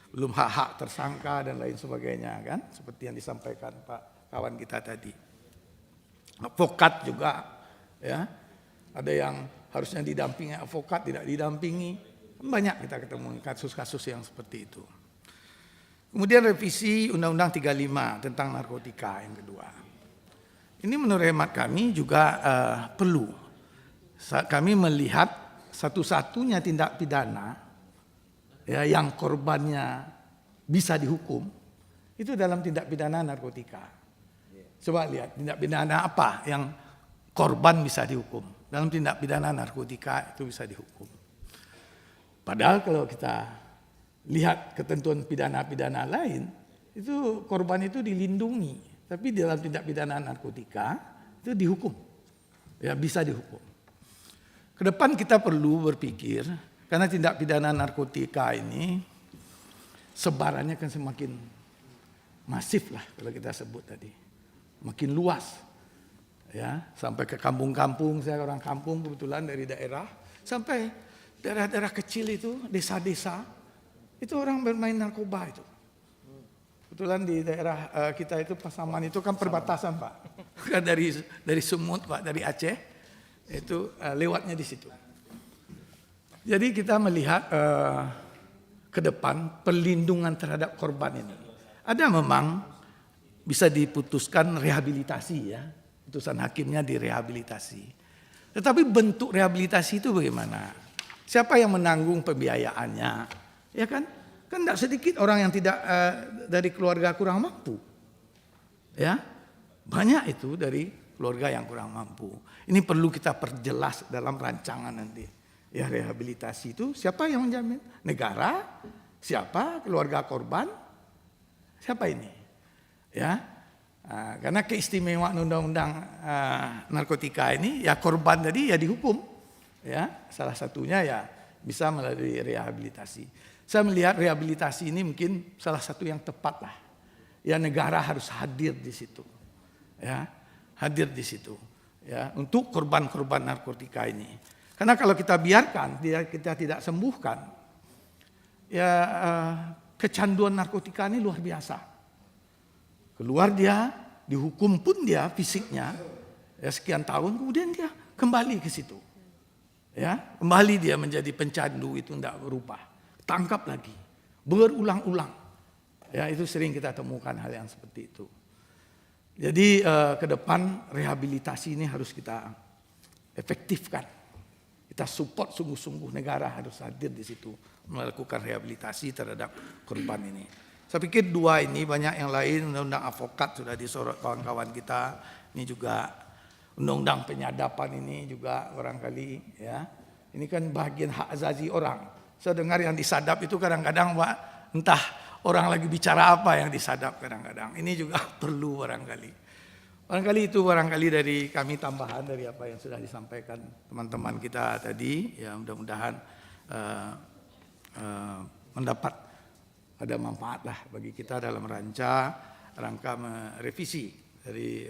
belum hak-hak tersangka dan lain sebagainya kan, seperti yang disampaikan Pak kawan kita tadi. Advokat juga ya, ada yang harusnya didampingi advokat tidak didampingi, banyak kita ketemu kasus-kasus yang seperti itu. Kemudian revisi Undang-Undang 35 tentang narkotika yang kedua. Ini menurut hemat kami juga perlu. Kami melihat satu-satunya tindak pidana ya, yang korbannya bisa dihukum itu dalam tindak pidana narkotika. Coba lihat tindak pidana apa yang korban bisa dihukum. Dalam tindak pidana narkotika itu bisa dihukum. Padahal kalau kita lihat ketentuan pidana-pidana lain, itu korban itu dilindungi. Tapi dalam tindak pidana narkotika itu dihukum. Ya, bisa dihukum. Kedepan kita perlu berpikir, karena tindak pidana narkotika ini sebarannya kan semakin masif lah kalau kita sebut tadi. Makin luas. Ya, sampai ke kampung-kampung, saya orang kampung kebetulan dari daerah, sampai daerah-daerah kecil itu, desa-desa, itu orang bermain narkoba itu. Kebetulan di daerah kita itu Pasaman itu kan perbatasan Pak, dari Sumut Pak, dari Aceh, itu lewatnya di situ. Jadi kita melihat ke depan perlindungan terhadap korban ini. Ada memang bisa diputuskan rehabilitasi ya, putusan hakimnya direhabilitasi. Tetapi bentuk rehabilitasi itu bagaimana? Siapa yang menanggung pembiayaannya? Ya kan? Kan tidak sedikit orang yang tidak dari keluarga kurang mampu. Ya. Banyak itu dari keluarga yang kurang mampu. Ini perlu kita perjelas dalam rancangan nanti. Ya, rehabilitasi itu siapa yang menjamin? Negara? Siapa? Keluarga korban? Siapa ini? Ya. Karena keistimewaan undang-undang narkotika ini ya korban tadi ya dihukum. Ya, salah satunya ya bisa melalui rehabilitasi. Saya melihat rehabilitasi ini mungkin salah satu yang tepat lah. Ya, negara harus hadir di situ. Ya, hadir di situ. Ya, untuk korban-korban narkotika ini. Karena kalau kita biarkan, kita tidak sembuhkan, ya kecanduan narkotika ini luar biasa. Keluar dia, dihukum pun dia fisiknya, ya sekian tahun, kemudian dia kembali ke situ. Ya, kembali dia menjadi pencandu itu tidak berubah. Tangkap lagi, berulang-ulang. Ya, itu sering kita temukan hal yang seperti itu. Jadi ke depan rehabilitasi ini harus kita efektifkan. Kita support sungguh-sungguh, negara harus hadir di situ melakukan rehabilitasi terhadap korban ini. Saya pikir dua ini, banyak yang lain, undang-undang advokat sudah disorot kawan-kawan kita. Ini juga undang-undang penyadapan ini juga barangkali ya. Ini kan bagian hak azazi orang. Saya dengar yang disadap itu kadang-kadang Pak, entah orang lagi bicara apa yang disadap kadang-kadang. Ini juga perlu barangkali. Barangkali itu dari kami tambahan dari apa yang sudah disampaikan teman-teman kita tadi. Ya, mudah-mudahan mendapat ada manfaat lah bagi kita dalam rangka merevisi dari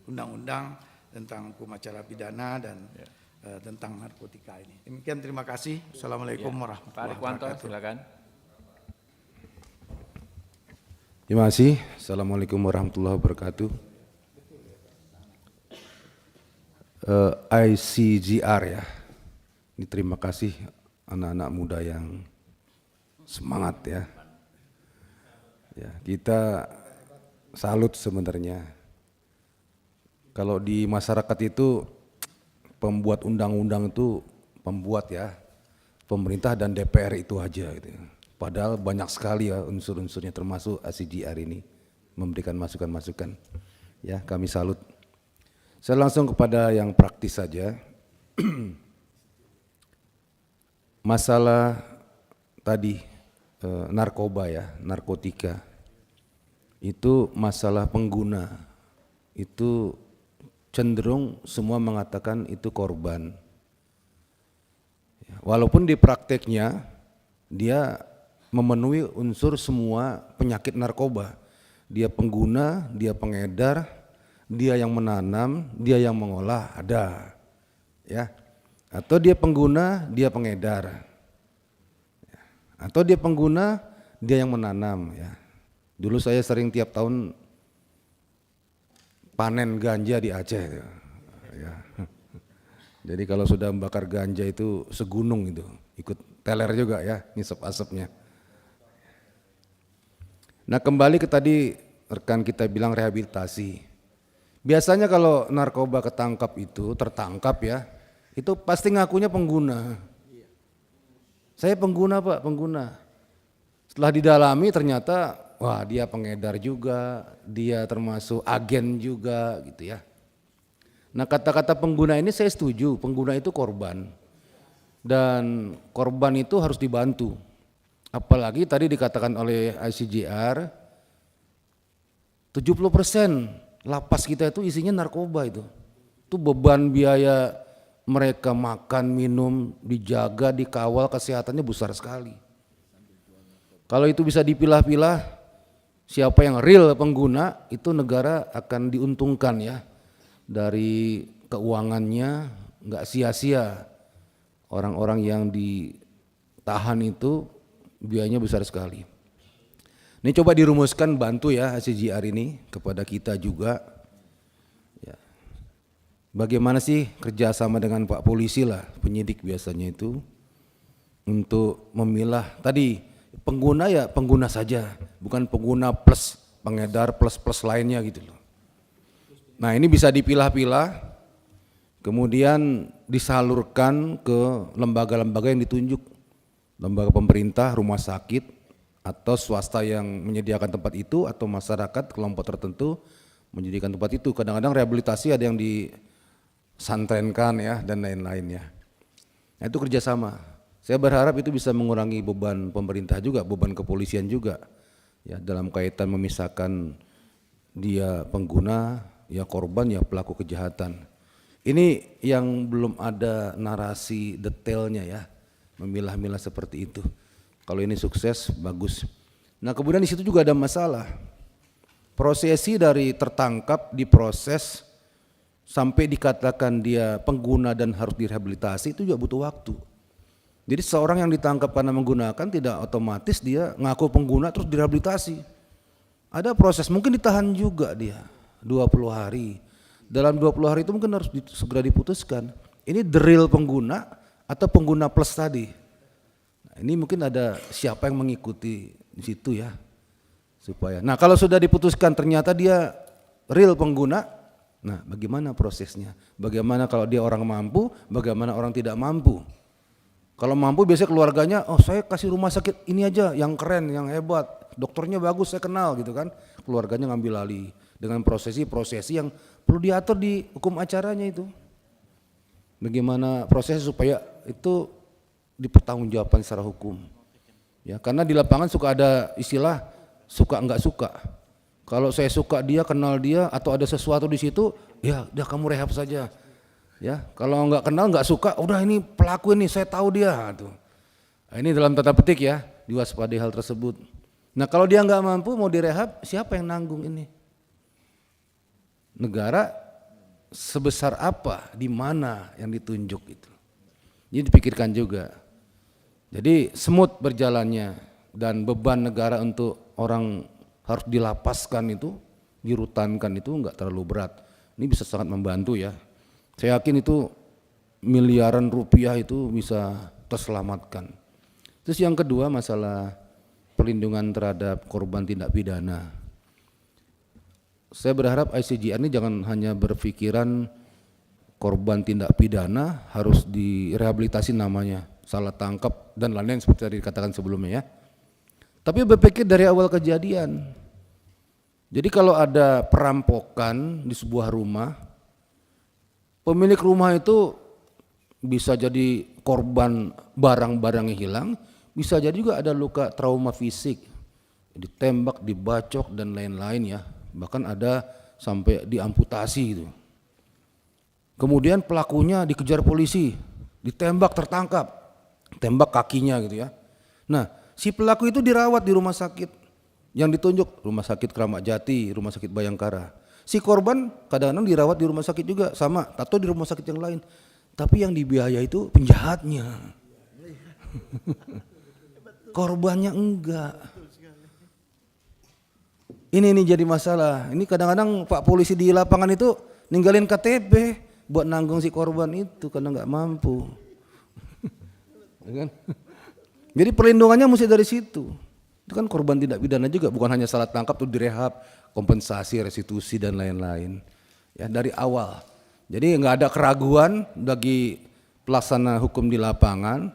undang-undang tentang hukum acara pidana dan tentang narkotika ini. Demikian, terima kasih. Assalamualaikum warahmatullahi wabarakatuh. Silakan. Terima kasih. Assalamualaikum warahmatullahi wabarakatuh. ICGR ya. Ini terima kasih anak-anak muda yang semangat ya. Ya, kita salut sebenarnya. Kalau di masyarakat itu pembuat undang-undang itu pembuat ya, pemerintah dan DPR itu aja gitu. Padahal banyak sekali ya unsur-unsurnya termasuk ICGR ini memberikan masukan-masukan. Ya, kami salut. Saya langsung kepada yang praktis saja. Masalah tadi narkoba ya, narkotika. Itu masalah pengguna. Itu cenderung semua mengatakan itu korban. Walaupun di prakteknya dia memenuhi unsur semua penyakit narkoba. Dia pengguna, dia pengedar, dia yang menanam, dia yang mengolah, ada. Ya. Atau dia pengguna, dia pengedar. Atau dia pengguna, dia yang menanam ya. Dulu saya sering tiap tahun panen ganja di Aceh ya. Jadi kalau sudah membakar ganja itu segunung itu, ikut teler juga ya, ngisep asapnya. Nah, kembali ke tadi rekan kita bilang rehabilitasi. Biasanya kalau narkoba tertangkap ya, itu pasti ngakunya pengguna. Saya pengguna Pak, pengguna. Setelah didalami ternyata, wah dia pengedar juga, dia termasuk agen juga gitu ya. Nah, kata-kata pengguna ini saya setuju, pengguna itu korban. Dan korban itu harus dibantu. Apalagi tadi dikatakan oleh ICGR, 70% lapas kita itu isinya narkoba itu. Itu beban biaya mereka makan, minum, dijaga, dikawal, kesehatannya besar sekali. Kalau itu bisa dipilah-pilah, siapa yang real pengguna, itu negara akan diuntungkan ya. Dari keuangannya, nggak sia-sia. Orang-orang yang ditahan itu biayanya besar sekali. Ini coba dirumuskan, bantu ya ICGR ini kepada kita juga. Ya. Bagaimana sih kerjasama dengan Pak Polisi lah, penyidik biasanya itu, untuk memilah tadi pengguna ya pengguna saja, bukan pengguna plus pengedar plus lainnya gitu loh. Nah, ini bisa dipilah-pilah, kemudian disalurkan ke lembaga-lembaga yang ditunjuk, lembaga pemerintah, rumah sakit, atau swasta yang menyediakan tempat itu, atau masyarakat kelompok tertentu menyediakan tempat itu. Kadang-kadang rehabilitasi ada yang disantrenkan ya dan lain-lainnya. Nah, itu kerjasama. Saya berharap itu bisa mengurangi beban pemerintah juga, beban kepolisian juga, ya dalam kaitan memisahkan dia pengguna, ya korban, ya pelaku kejahatan. Ini yang belum ada narasi detailnya ya, memilah-milah seperti itu. Kalau ini sukses, bagus. Nah, kemudian di situ juga ada masalah. Prosesi dari tertangkap, diproses, sampai dikatakan dia pengguna dan harus direhabilitasi itu juga butuh waktu. Jadi seorang yang ditangkap karena menggunakan tidak otomatis dia ngaku pengguna terus direhabilitasi. Ada proses, mungkin ditahan juga dia 20 hari. Dalam 20 hari itu mungkin harus segera diputuskan. Ini the real pengguna atau pengguna plus tadi. Nah, ini mungkin ada siapa yang mengikuti di situ ya. Supaya. Nah, kalau sudah diputuskan ternyata dia real pengguna, nah bagaimana prosesnya? Bagaimana kalau dia orang mampu, bagaimana orang tidak mampu? Kalau mampu biasanya keluarganya, oh saya kasih rumah sakit ini aja yang keren, yang hebat, dokternya bagus saya kenal gitu kan. Keluarganya ngambil alih dengan prosesi yang perlu diatur di hukum acaranya itu. Bagaimana proses supaya itu dipertanggungjawabkan secara hukum. Ya, karena di lapangan suka ada istilah suka enggak suka. Kalau saya suka dia, kenal dia, atau ada sesuatu di situ, ya udah kamu rehab saja. Ya, kalau enggak kenal, enggak suka, udah ini pelaku ini, saya tahu dia tuh. Nah, ini dalam tanda petik ya, diwaspadai hal tersebut. Nah kalau dia nggak mampu mau direhab, siapa yang nanggung ini? Negara sebesar apa, di mana yang ditunjuk itu. Ini dipikirkan juga. Jadi smooth berjalannya dan beban negara untuk orang harus dilapaskan itu, dirutankan itu enggak terlalu berat. Ini bisa sangat membantu ya. Saya yakin itu miliaran rupiah itu bisa terselamatkan. Terus yang kedua masalah perlindungan terhadap korban tindak pidana. Saya berharap ICJR ini jangan hanya berpikiran korban tindak pidana harus direhabilitasi namanya, salah tangkap dan lain-lain seperti tadi dikatakan sebelumnya ya. Tapi berpikir dari awal kejadian. Jadi kalau ada perampokan di sebuah rumah, pemilik rumah itu bisa jadi korban barang-barang yang hilang, bisa jadi juga ada luka trauma fisik, ditembak, dibacok dan lain-lain ya. Bahkan ada sampai diamputasi gitu. Kemudian pelakunya dikejar polisi, ditembak, tertangkap, tembak kakinya gitu ya. Nah, si pelaku itu dirawat di rumah sakit yang ditunjuk, Rumah Sakit Kramat Jati, Rumah Sakit Bayangkara. Si korban kadang-kadang dirawat di rumah sakit juga sama, atau di rumah sakit yang lain. Tapi yang dibiaya itu penjahatnya. Korbannya enggak. Ini jadi masalah. Ini kadang-kadang Pak Polisi di lapangan itu ninggalin KTP buat nanggung si korban itu karena nggak mampu. Jadi perlindungannya mesti dari situ. Itu kan korban tindak pidana juga, bukan hanya salah tangkap tuh direhab, kompensasi, restitusi dan lain-lain. Ya dari awal. Jadi nggak ada keraguan bagi pelaksana hukum di lapangan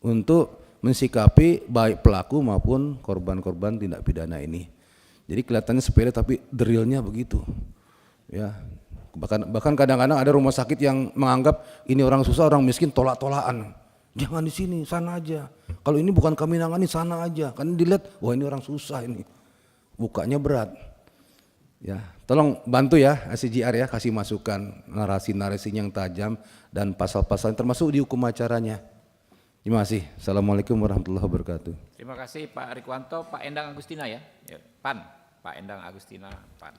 untuk mensikapi baik pelaku maupun korban-korban tindak pidana ini. Jadi kelihatannya sepele tapi the-realnya begitu. Ya. Bahkan kadang-kadang ada rumah sakit yang menganggap ini orang susah, orang miskin, tolak-tolakan. Jangan di sini, sana aja. Kalau ini bukan kami nangani, sana aja. Kan dilihat, wah ini orang susah ini. Bukanya berat. Ya, tolong bantu ya ICJR ya, kasih masukan narasi-narasi yang tajam dan pasal-pasal termasuk di hukum acaranya. Terima kasih. Assalamualaikum warahmatullahi wabarakatuh. Terima kasih Pak Rikwanto, Pak Endang Agustina ya. PAN, Pak Endang Agustina, PAN.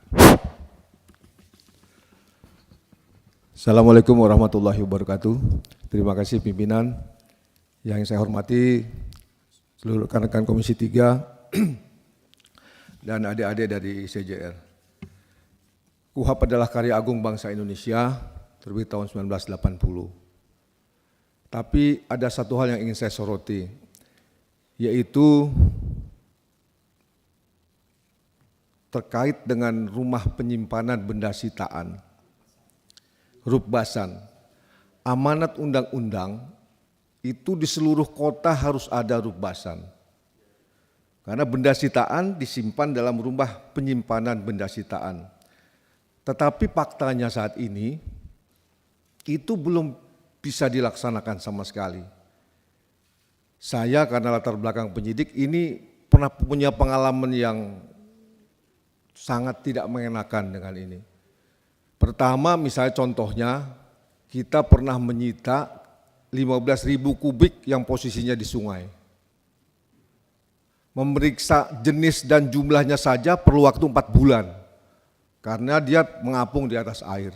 Assalamualaikum warahmatullahi wabarakatuh. Terima kasih pimpinan. Yang saya hormati seluruh rekan-rekan Komisi 3 dan adik-adik dari ICJR. KUHP adalah karya agung bangsa Indonesia, terbit tahun 1980. Tapi ada satu hal yang ingin saya soroti, yaitu terkait dengan rumah penyimpanan benda sitaan, Rukbasan. Amanat undang-undang itu di seluruh kota harus ada Rukbasan. Karena benda sitaan disimpan dalam rumah penyimpanan benda sitaan. Tetapi faktanya saat ini itu belum bisa dilaksanakan sama sekali. Saya karena latar belakang penyidik ini pernah punya pengalaman yang sangat tidak mengenakan dengan ini. Pertama misalnya contohnya kita pernah menyita 15.000 kubik yang posisinya di sungai. Memeriksa jenis dan jumlahnya saja perlu waktu 4 bulan karena dia mengapung di atas air.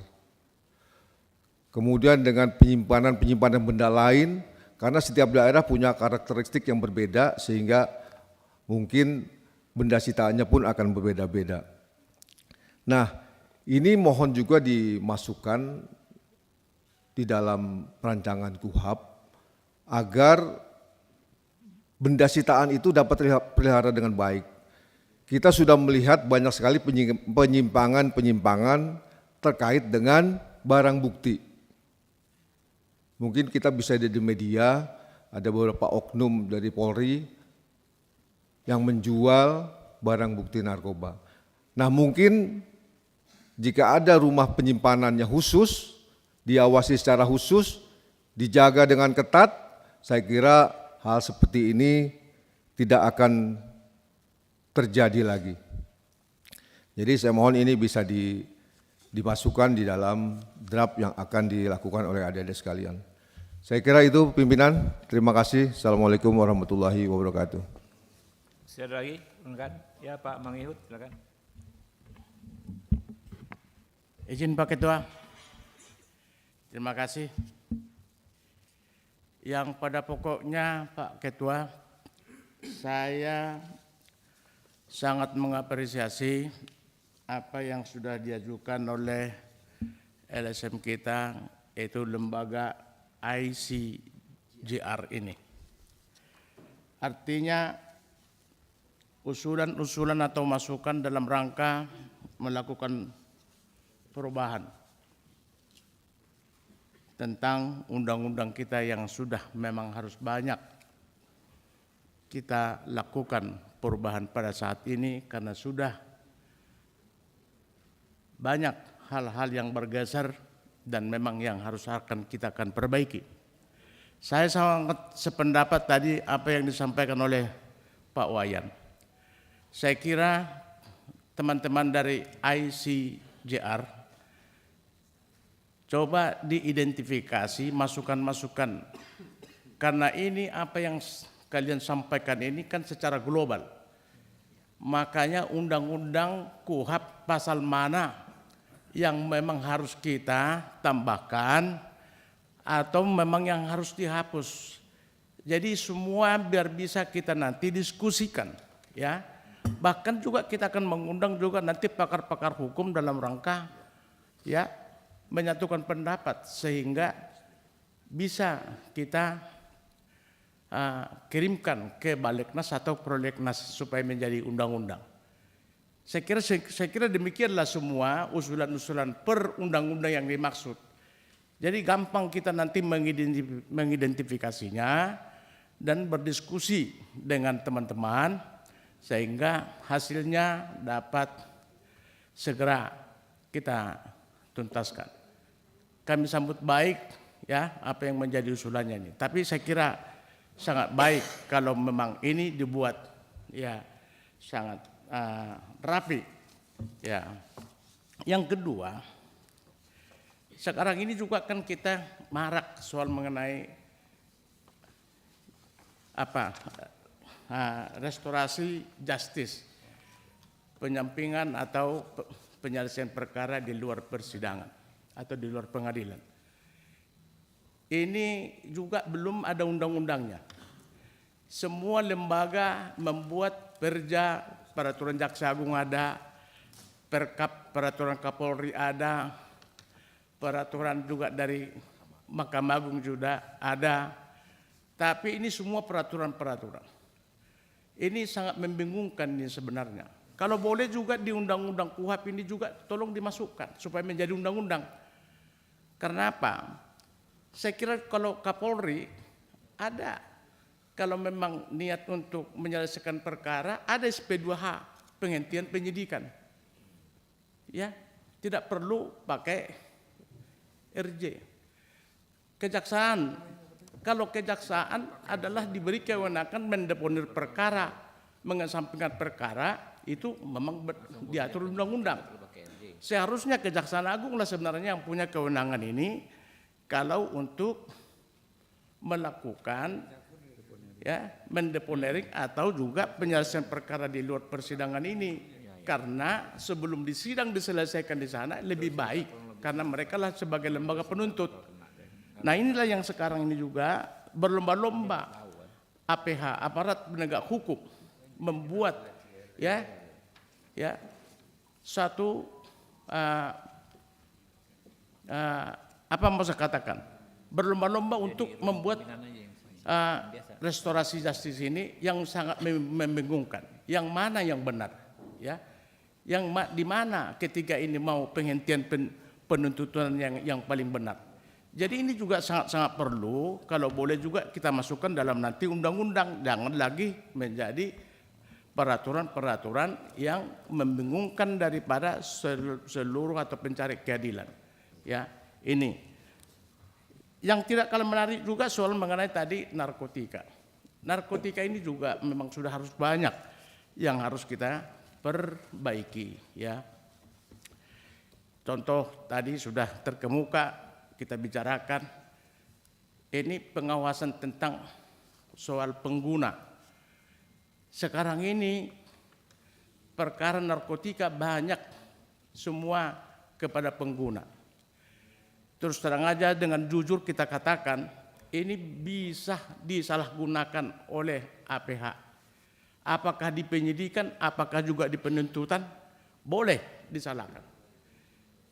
Kemudian dengan penyimpanan benda lain, karena setiap daerah punya karakteristik yang berbeda sehingga mungkin benda sitaannya pun akan berbeda-beda. Nah, ini mohon juga dimasukkan di dalam rancangan KUHP agar benda sitaan itu dapat dipelihara dengan baik. Kita sudah melihat banyak sekali penyimpangan-penyimpangan terkait dengan barang bukti. Mungkin kita bisa lihat di media, ada beberapa oknum dari Polri yang menjual barang bukti narkoba. Nah mungkin jika ada rumah penyimpanannya khusus, diawasi secara khusus, dijaga dengan ketat, saya kira hal seperti ini tidak akan terjadi lagi. Jadi saya mohon ini bisa dimasukkan di dalam draft yang akan dilakukan oleh adik-adik sekalian. Saya kira itu pimpinan. Terima kasih. Assalamualaikum warahmatullahi wabarakatuh. Ada lagi? Silakan. Ya Pak Mangihut, silakan. Izin Pak Ketua. Terima kasih. Yang pada pokoknya Pak Ketua, saya sangat mengapresiasi apa yang sudah diajukan oleh LSM kita, yaitu lembaga ICJR ini. Artinya usulan-usulan atau masukan dalam rangka melakukan perubahan tentang undang-undang kita yang sudah memang harus banyak kita lakukan perubahan pada saat ini karena sudah banyak hal-hal yang bergeser dan memang yang harus kita akan perbaiki. Saya sangat sependapat tadi apa yang disampaikan oleh Pak Wayan. Saya kira teman-teman dari ICJR coba diidentifikasi masukan-masukan. Karena ini apa yang kalian sampaikan ini kan secara global. Makanya undang-undang KUHP pasal mana yang memang harus kita tambahkan atau memang yang harus dihapus. Jadi semua biar bisa kita nanti diskusikan, ya. Bahkan juga kita akan mengundang juga nanti pakar-pakar hukum dalam rangka ya menyatukan pendapat sehingga bisa kita kirimkan ke Balegnas atau Prolegnas supaya menjadi undang-undang. Saya kira demikianlah semua usulan-usulan per undang-undang yang dimaksud. Jadi gampang kita nanti mengidentifikasinya dan berdiskusi dengan teman-teman sehingga hasilnya dapat segera kita tuntaskan. Kami sambut baik ya apa yang menjadi usulannya ini. Tapi saya kira sangat baik kalau memang ini dibuat ya sangat rapi. Ya. Yang kedua, sekarang ini juga kan kita marak soal mengenai restorasi justice, penyampingan atau penyelesaian perkara di luar persidangan atau di luar pengadilan. Ini juga belum ada undang-undangnya. Semua lembaga membuat perja, peraturan Jaksa Agung ada, perkap, peraturan Kapolri ada, peraturan juga dari Mahkamah Agung juga ada. Tapi ini semua peraturan-peraturan. Ini sangat membingungkan ini sebenarnya. Kalau boleh juga di undang-undang KUHP ini juga tolong dimasukkan supaya menjadi undang-undang. Karena apa? Saya kira kalau Kapolri ada. Kalau memang niat untuk menyelesaikan perkara, ada SP2H, penghentian penyidikan. Ya, tidak perlu pakai RJ. Kejaksaan, kalau kejaksaan adalah diberi kewenangan mendeponir perkara, mengesampingkan perkara, itu memang diatur undang-undang. Seharusnya Kejaksaan Agung lah sebenarnya yang punya kewenangan ini kalau untuk melakukan ya mendeponering atau juga penyelesaian perkara di luar persidangan ini. Karena sebelum disidang diselesaikan di sana lebih baik karena mereka lah sebagai lembaga penuntut. Nah, inilah yang sekarang ini juga berlomba-lomba APH, aparat penegak hukum, membuat ya satu apa mau saya katakan, berlomba-lomba untuk membuat restorasi justice ini yang sangat membingungkan. Yang mana yang benar, ya? Yang di mana ketika ini mau penghentian penuntutan yang paling benar. Jadi ini juga sangat-sangat perlu, kalau boleh juga kita masukkan dalam nanti undang-undang, jangan lagi menjadi peraturan-peraturan yang membingungkan daripada seluruh atau pencari keadilan. Ya, ini. Yang tidak kalah menarik juga soal mengenai tadi narkotika. Narkotika ini juga memang sudah harus banyak yang harus kita perbaiki, ya. Contoh tadi sudah terkemuka kita bicarakan ini pengawasan tentang soal pengguna. Sekarang ini perkara narkotika banyak semua kepada pengguna. Terus terang aja dengan jujur kita katakan ini bisa disalahgunakan oleh APH. Apakah di penyidikan, apakah juga di penuntutan, boleh disalahkan.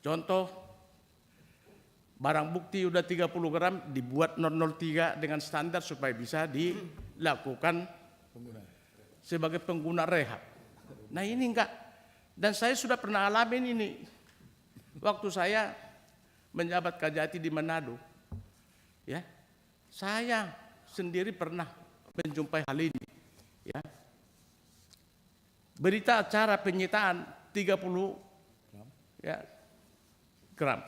Contoh, barang bukti udah 30 gram dibuat 003 dengan standar supaya bisa dilakukan sebagai pengguna rehab. Nah ini enggak. Dan saya sudah pernah alamin ini. Waktu saya menjabat Kajati di Manado. Ya. Saya sendiri pernah menjumpai hal ini. Ya. Berita acara penyitaan 30 ya, gram.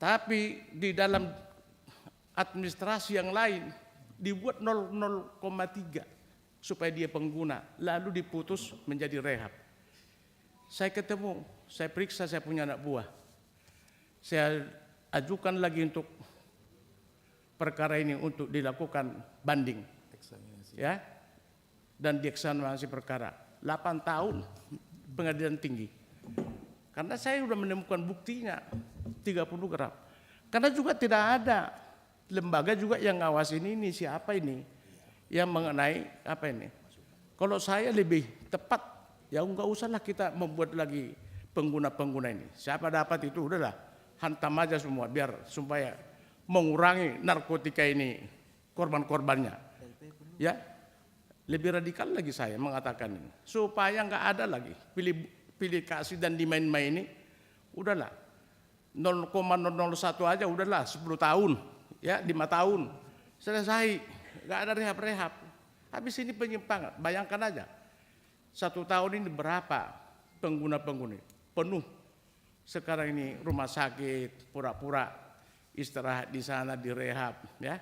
Tapi di dalam administrasi yang lain dibuat 0,3 supaya dia pengguna, lalu diputus menjadi rehab. Saya ketemu, saya periksa, saya punya anak buah. Saya ajukan lagi untuk perkara ini untuk dilakukan banding. Ya. Dan dieksaminasi perkara. 8 tahun pengadilan tinggi. Karena saya sudah menemukan buktinya 30 gram. Karena juga tidak ada lembaga juga yang ngawasin ini, siapa ini yang mengenai apa ini. Kalau saya lebih tepat, ya enggak usahlah kita membuat lagi pengguna-pengguna ini. Siapa dapat itu udahlah hantam aja semua biar supaya mengurangi narkotika ini korban-korbannya. Ya. Lebih radikal lagi saya mengatakan ini. Supaya enggak ada lagi pilih kasih dan dimain-main ini. Udahlah. 0,001 aja udahlah 10 tahun. Ya 5 tahun. Selesai. Enggak ada rehab-rehab. Habis ini penyimpangan. Bayangkan aja. 1 tahun ini berapa pengguna-pengguna. Penuh. Sekarang ini rumah sakit. Pura-pura istirahat di sana direhab. Ya.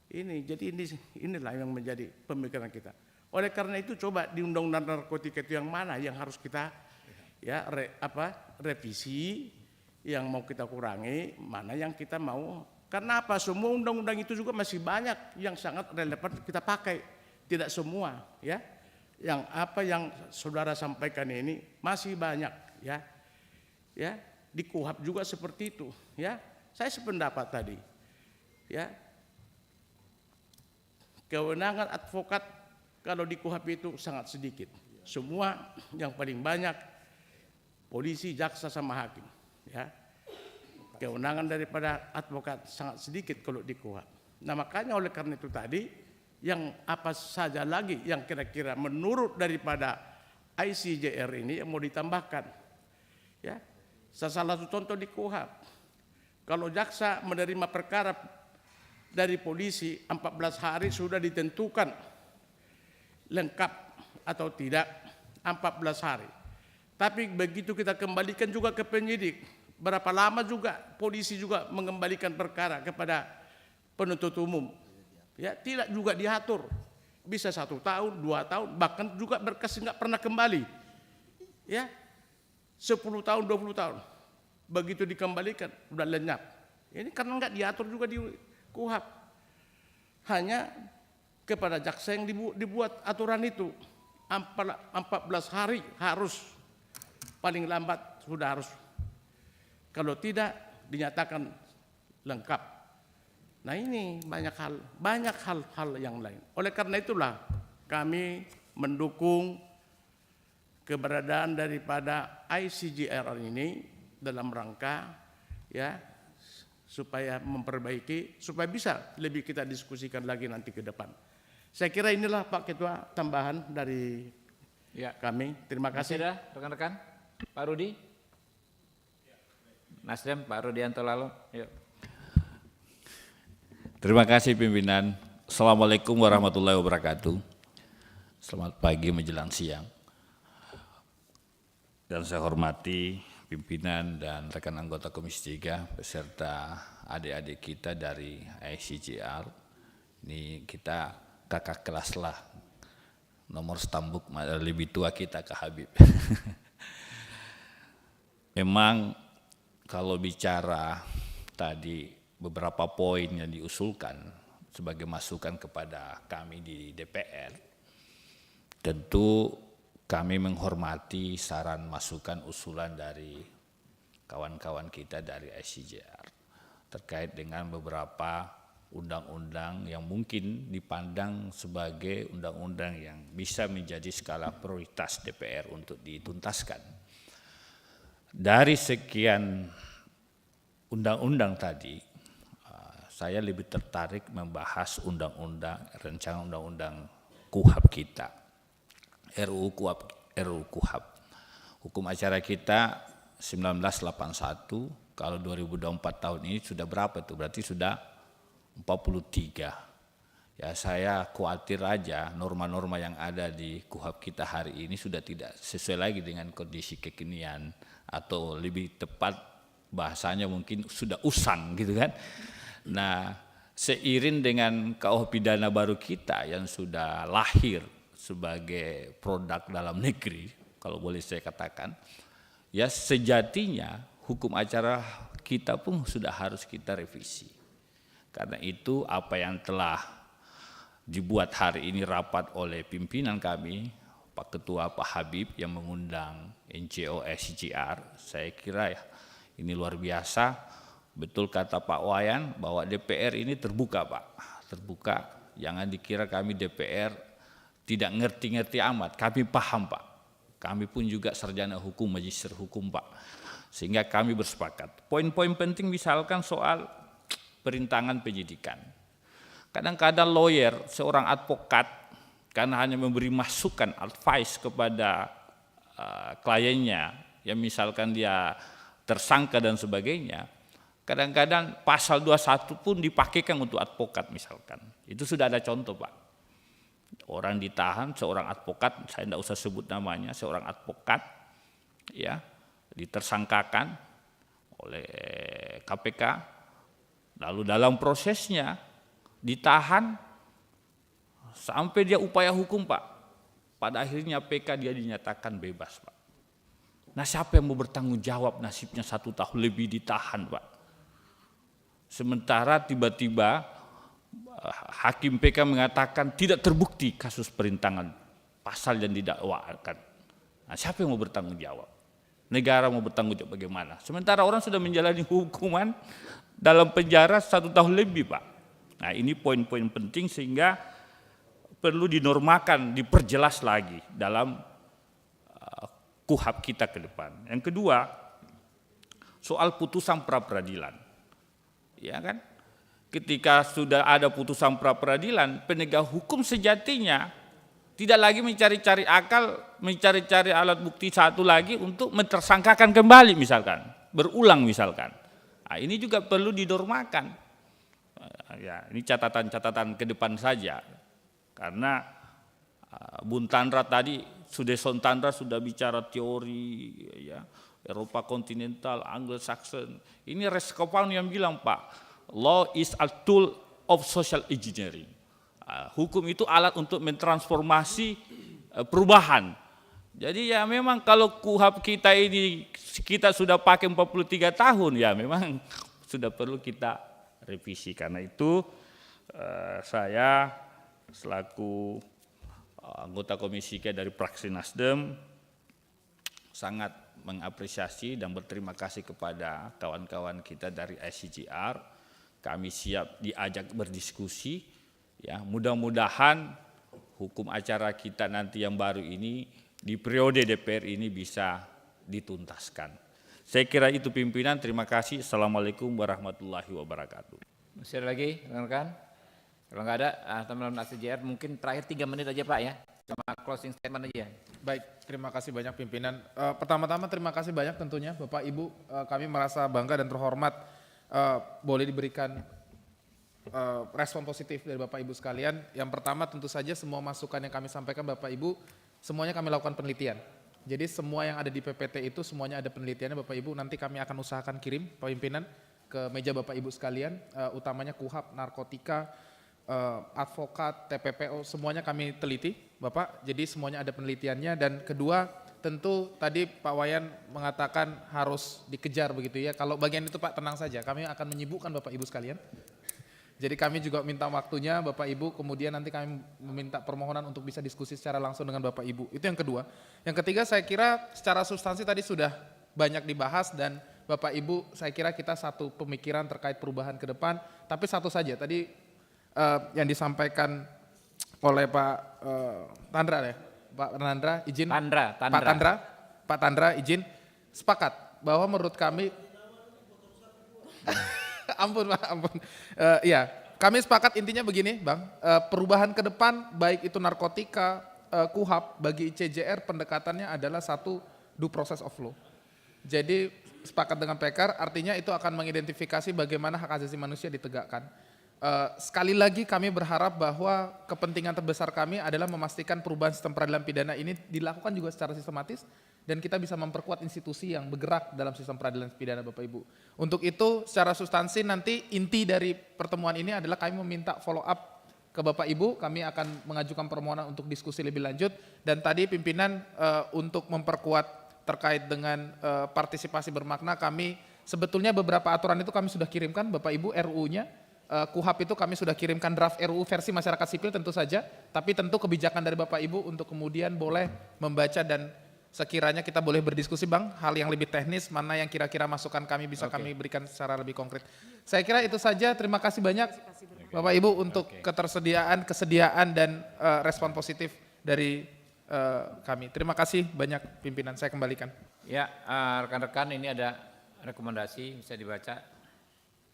Jadi inilah yang menjadi pemikiran kita. Oleh karena itu coba di undang-undang narkotika itu yang mana yang harus kita ya revisi, yang mau kita kurangi, mana yang kita mau. Karena apa? Semua undang-undang itu juga masih banyak yang sangat relevan kita pakai. Tidak semua, ya. Yang apa yang saudara sampaikan ini masih banyak, ya. Ya, di KUHAP juga seperti itu, ya. Saya sependapat tadi. Ya. Kewenangan advokat kalau di KUHAP itu sangat sedikit. Semua yang paling banyak polisi, jaksa sama hakim. Ya. Kewenangan daripada advokat sangat sedikit kalau di KUHAP. Nah makanya oleh karena itu tadi yang apa saja lagi yang kira-kira menurut daripada ICJR ini yang mau ditambahkan. Ya. Salah satu contoh di KUHAP. Kalau jaksa menerima perkara dari polisi 14 hari sudah ditentukan lengkap atau tidak 14 hari. Tapi begitu kita kembalikan juga ke penyidik, berapa lama juga polisi juga mengembalikan perkara kepada penuntut umum. Ya, tidak juga diatur. Bisa 1 tahun, 2 tahun, bahkan juga berkas nggak pernah kembali. Ya, 10 tahun, 20 tahun. Begitu dikembalikan, udah lenyap. Ini karena nggak diatur juga di KUHAP. Hanya kepada jaksa yang dibuat aturan itu 14 hari harus paling lambat sudah harus. Kalau tidak dinyatakan lengkap. Nah ini banyak hal yang lain. Oleh karena itulah kami mendukung keberadaan daripada ICJR ini dalam rangka ya supaya memperbaiki, supaya bisa lebih kita diskusikan lagi nanti ke depan. Saya kira inilah Pak Ketua tambahan dari kami. Terima kasih. Masih ada rekan-rekan? Pak Rudi? Nasdem, Pak Rudianto Lalo. Yuk. Terima kasih pimpinan. Assalamualaikum warahmatullahi wabarakatuh. Selamat pagi menjelang siang. Dan saya hormati pimpinan dan rekan anggota Komisi 3 beserta adik-adik kita dari ICJR. Ini kita kakak kelas lah, nomor stambuk lebih tua kita Kak Habib. Memang kalau bicara tadi beberapa poin yang diusulkan sebagai masukan kepada kami di DPR, tentu kami menghormati saran masukan usulan dari kawan-kawan kita dari ICJR terkait dengan beberapa undang-undang yang mungkin dipandang sebagai undang-undang yang bisa menjadi skala prioritas DPR untuk dituntaskan. Dari sekian undang-undang tadi, saya lebih tertarik membahas rancangan undang-undang KUHAP kita, RUU KUHAP. Hukum acara kita 1981, kalau 2024 tahun ini sudah berapa itu? Berarti sudah 43. Ya, saya khawatir aja norma-norma yang ada di KUHAP kita hari ini sudah tidak sesuai lagi dengan kondisi kekinian, atau lebih tepat bahasanya mungkin sudah usang gitu kan. Nah, seiring dengan KUH pidana baru kita yang sudah lahir sebagai produk dalam negeri, kalau boleh saya katakan, ya sejatinya hukum acara kita pun sudah harus kita revisi. Karena itu apa yang telah dibuat hari ini rapat oleh pimpinan kami, Pak Ketua Pak Habib yang mengundang NGO ICJR, saya kira ya ini luar biasa. Betul kata Pak Wayan bahwa DPR ini terbuka Pak, terbuka. Jangan dikira kami DPR tidak ngerti-ngerti amat, kami paham Pak. Kami pun juga sarjana hukum, magister hukum Pak. Sehingga kami bersepakat. Poin-poin penting misalkan soal perintangan penyidikan. Kadang-kadang lawyer, seorang advokat, karena hanya memberi masukan, advice kepada kliennya, yang misalkan dia tersangka dan sebagainya, kadang-kadang pasal 21 pun dipakaikan untuk advokat misalkan. Itu sudah ada contoh Pak. Orang ditahan, seorang advokat, saya tidak usah sebut namanya, seorang advokat ya ditersangkakan oleh KPK, lalu dalam prosesnya ditahan sampai dia upaya hukum Pak. Pada akhirnya PK dia dinyatakan bebas Pak. Nah, siapa yang mau bertanggung jawab nasibnya 1 tahun lebih ditahan Pak? Sementara tiba-tiba Hakim PK mengatakan tidak terbukti kasus perintangan pasal yang didakwakan. Nah, siapa yang mau bertanggung jawab? Negara mau bertanggung jawab bagaimana? Sementara orang sudah menjalani hukuman dalam penjara 1 tahun lebih Pak. Nah, ini poin-poin penting sehingga perlu dinormakan, diperjelas lagi dalam KUHAP kita ke depan. Yang kedua, soal putusan pra-peradilan. Ya kan? Ketika sudah ada putusan pra-peradilan, penegak hukum sejatinya tidak lagi mencari-cari akal, mencari-cari alat bukti satu lagi untuk mentersangkakan kembali misalkan, berulang misalkan. Nah, ini juga perlu dinormakan. Ya, ini catatan-catatan ke depan saja. Karena Bung Tandra tadi, Sudeson Tandra sudah bicara teori ya, Eropa kontinental, Anglo-Saxon. Ini Rescopan yang bilang Pak, law is a tool of social engineering. Hukum itu alat untuk mentransformasi perubahan. Jadi ya memang kalau KUHAP kita ini kita sudah pakai 43 tahun ya memang sudah perlu kita revisi. Karena itu saya selaku anggota Komisi K dari fraksi Nasdem sangat mengapresiasi dan berterima kasih kepada kawan-kawan kita dari ICJR. Kami siap diajak berdiskusi. Ya, mudah-mudahan hukum acara kita nanti yang baru ini di periode DPR ini bisa dituntaskan. Saya kira itu pimpinan. Terima kasih. Assalamualaikum warahmatullahi wabarakatuh. Masih ada lagi rekan-rekan? Kalau nggak ada, teman-teman ICJR mungkin terakhir 3 menit aja Pak ya, sama closing statement aja. Baik, terima kasih banyak pimpinan. Pertama-tama terima kasih banyak tentunya Bapak Ibu, kami merasa bangga dan terhormat boleh diberikan respon positif dari Bapak Ibu sekalian. Yang pertama tentu saja semua masukan yang kami sampaikan Bapak Ibu, semuanya kami lakukan penelitian. Jadi semua yang ada di PPT itu semuanya ada penelitiannya Bapak Ibu, nanti kami akan usahakan kirim Pak Pimpinan ke meja Bapak Ibu sekalian, utamanya KUHAP, narkotika, advokat, TPPO, semuanya kami teliti Bapak, jadi semuanya ada penelitiannya. Dan kedua, tentu tadi Pak Wayan mengatakan harus dikejar begitu ya. Kalau bagian itu Pak tenang saja, kami akan menyibukkan Bapak Ibu sekalian. Jadi kami juga minta waktunya Bapak Ibu, kemudian nanti kami meminta permohonan untuk bisa diskusi secara langsung dengan Bapak Ibu. Itu yang kedua. Yang ketiga saya kira secara substansi tadi sudah banyak dibahas dan Bapak Ibu saya kira kita satu pemikiran terkait perubahan ke depan. Tapi satu saja tadi yang disampaikan oleh Pak Tandra ya. Pak Tandra izin. Pak Tandra izin sepakat bahwa menurut kami ampun Pak, ampun. Iya, kami sepakat intinya begini Bang, perubahan ke depan baik itu narkotika, KUHAP, bagi ICJR pendekatannya adalah satu due process of law. Jadi sepakat dengan Pekar artinya itu akan mengidentifikasi bagaimana hak asasi manusia ditegakkan. Sekali lagi kami berharap bahwa kepentingan terbesar kami adalah memastikan perubahan sistem peradilan pidana ini dilakukan juga secara sistematis dan kita bisa memperkuat institusi yang bergerak dalam sistem peradilan pidana Bapak Ibu. Untuk itu secara substansi nanti inti dari pertemuan ini adalah kami meminta follow up ke Bapak Ibu, kami akan mengajukan permohonan untuk diskusi lebih lanjut dan tadi pimpinan untuk memperkuat terkait dengan partisipasi bermakna kami sebetulnya beberapa aturan itu kami sudah kirimkan Bapak Ibu RUU-nya. KUHAP itu kami sudah kirimkan draft RUU versi masyarakat sipil tentu saja, tapi tentu kebijakan dari Bapak Ibu untuk kemudian boleh membaca dan sekiranya kita boleh berdiskusi Bang, hal yang lebih teknis, mana yang kira-kira masukan kami bisa kami berikan secara lebih konkret. Saya kira itu saja, terima kasih banyak Bapak Ibu untuk kesediaan dan respon positif dari kami. Terima kasih banyak pimpinan, saya kembalikan. Ya, rekan-rekan ini ada rekomendasi bisa dibaca,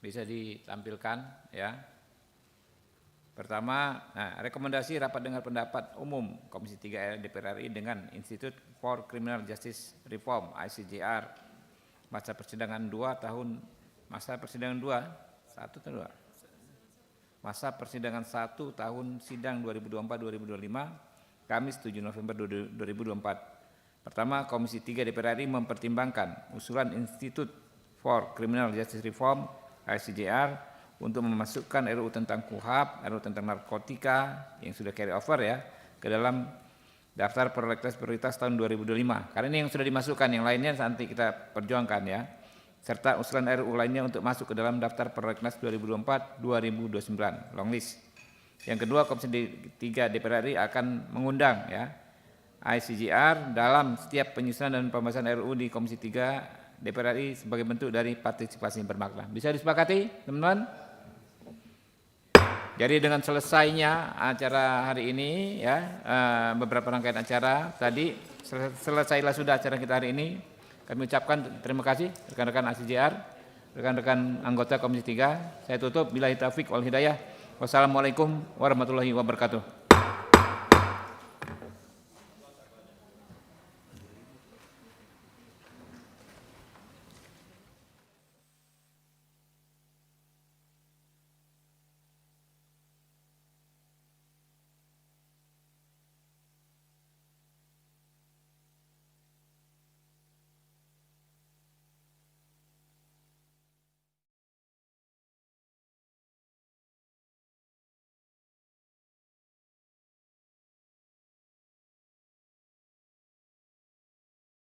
bisa ditampilkan ya. Pertama, rekomendasi rapat dengar pendapat umum Komisi 3 DPR RI dengan Institute for Criminal Justice Reform ICJR masa persidangan 2 tahun masa persidangan 1 tahun sidang 2024-2025 Kamis 7 November 2024. Pertama, Komisi 3 DPR RI mempertimbangkan usulan Institute for Criminal Justice Reform ICJR untuk memasukkan RUU tentang KUHAP, RUU tentang narkotika yang sudah carry over ya ke dalam daftar prolegnas prioritas tahun 2025. Karena ini yang sudah dimasukkan, yang lainnya nanti kita perjuangkan ya. Serta usulan RUU lainnya untuk masuk ke dalam daftar prolegnas 2024-2029 long list. Yang kedua, Komisi 3 DPR RI akan mengundang ya ICJR dalam setiap penyusunan dan pembahasan RUU di Komisi 3 DPR RI sebagai bentuk dari partisipasi yang bermakna. Bisa disepakati, teman-teman? Jadi dengan selesainya acara hari ini ya, beberapa rangkaian acara tadi selesailah sudah acara kita hari ini. Kami ucapkan terima kasih rekan-rekan ICJR, rekan-rekan anggota Komisi 3. Saya tutup billahi taufik wal hidayah. Wassalamualaikum warahmatullahi wabarakatuh.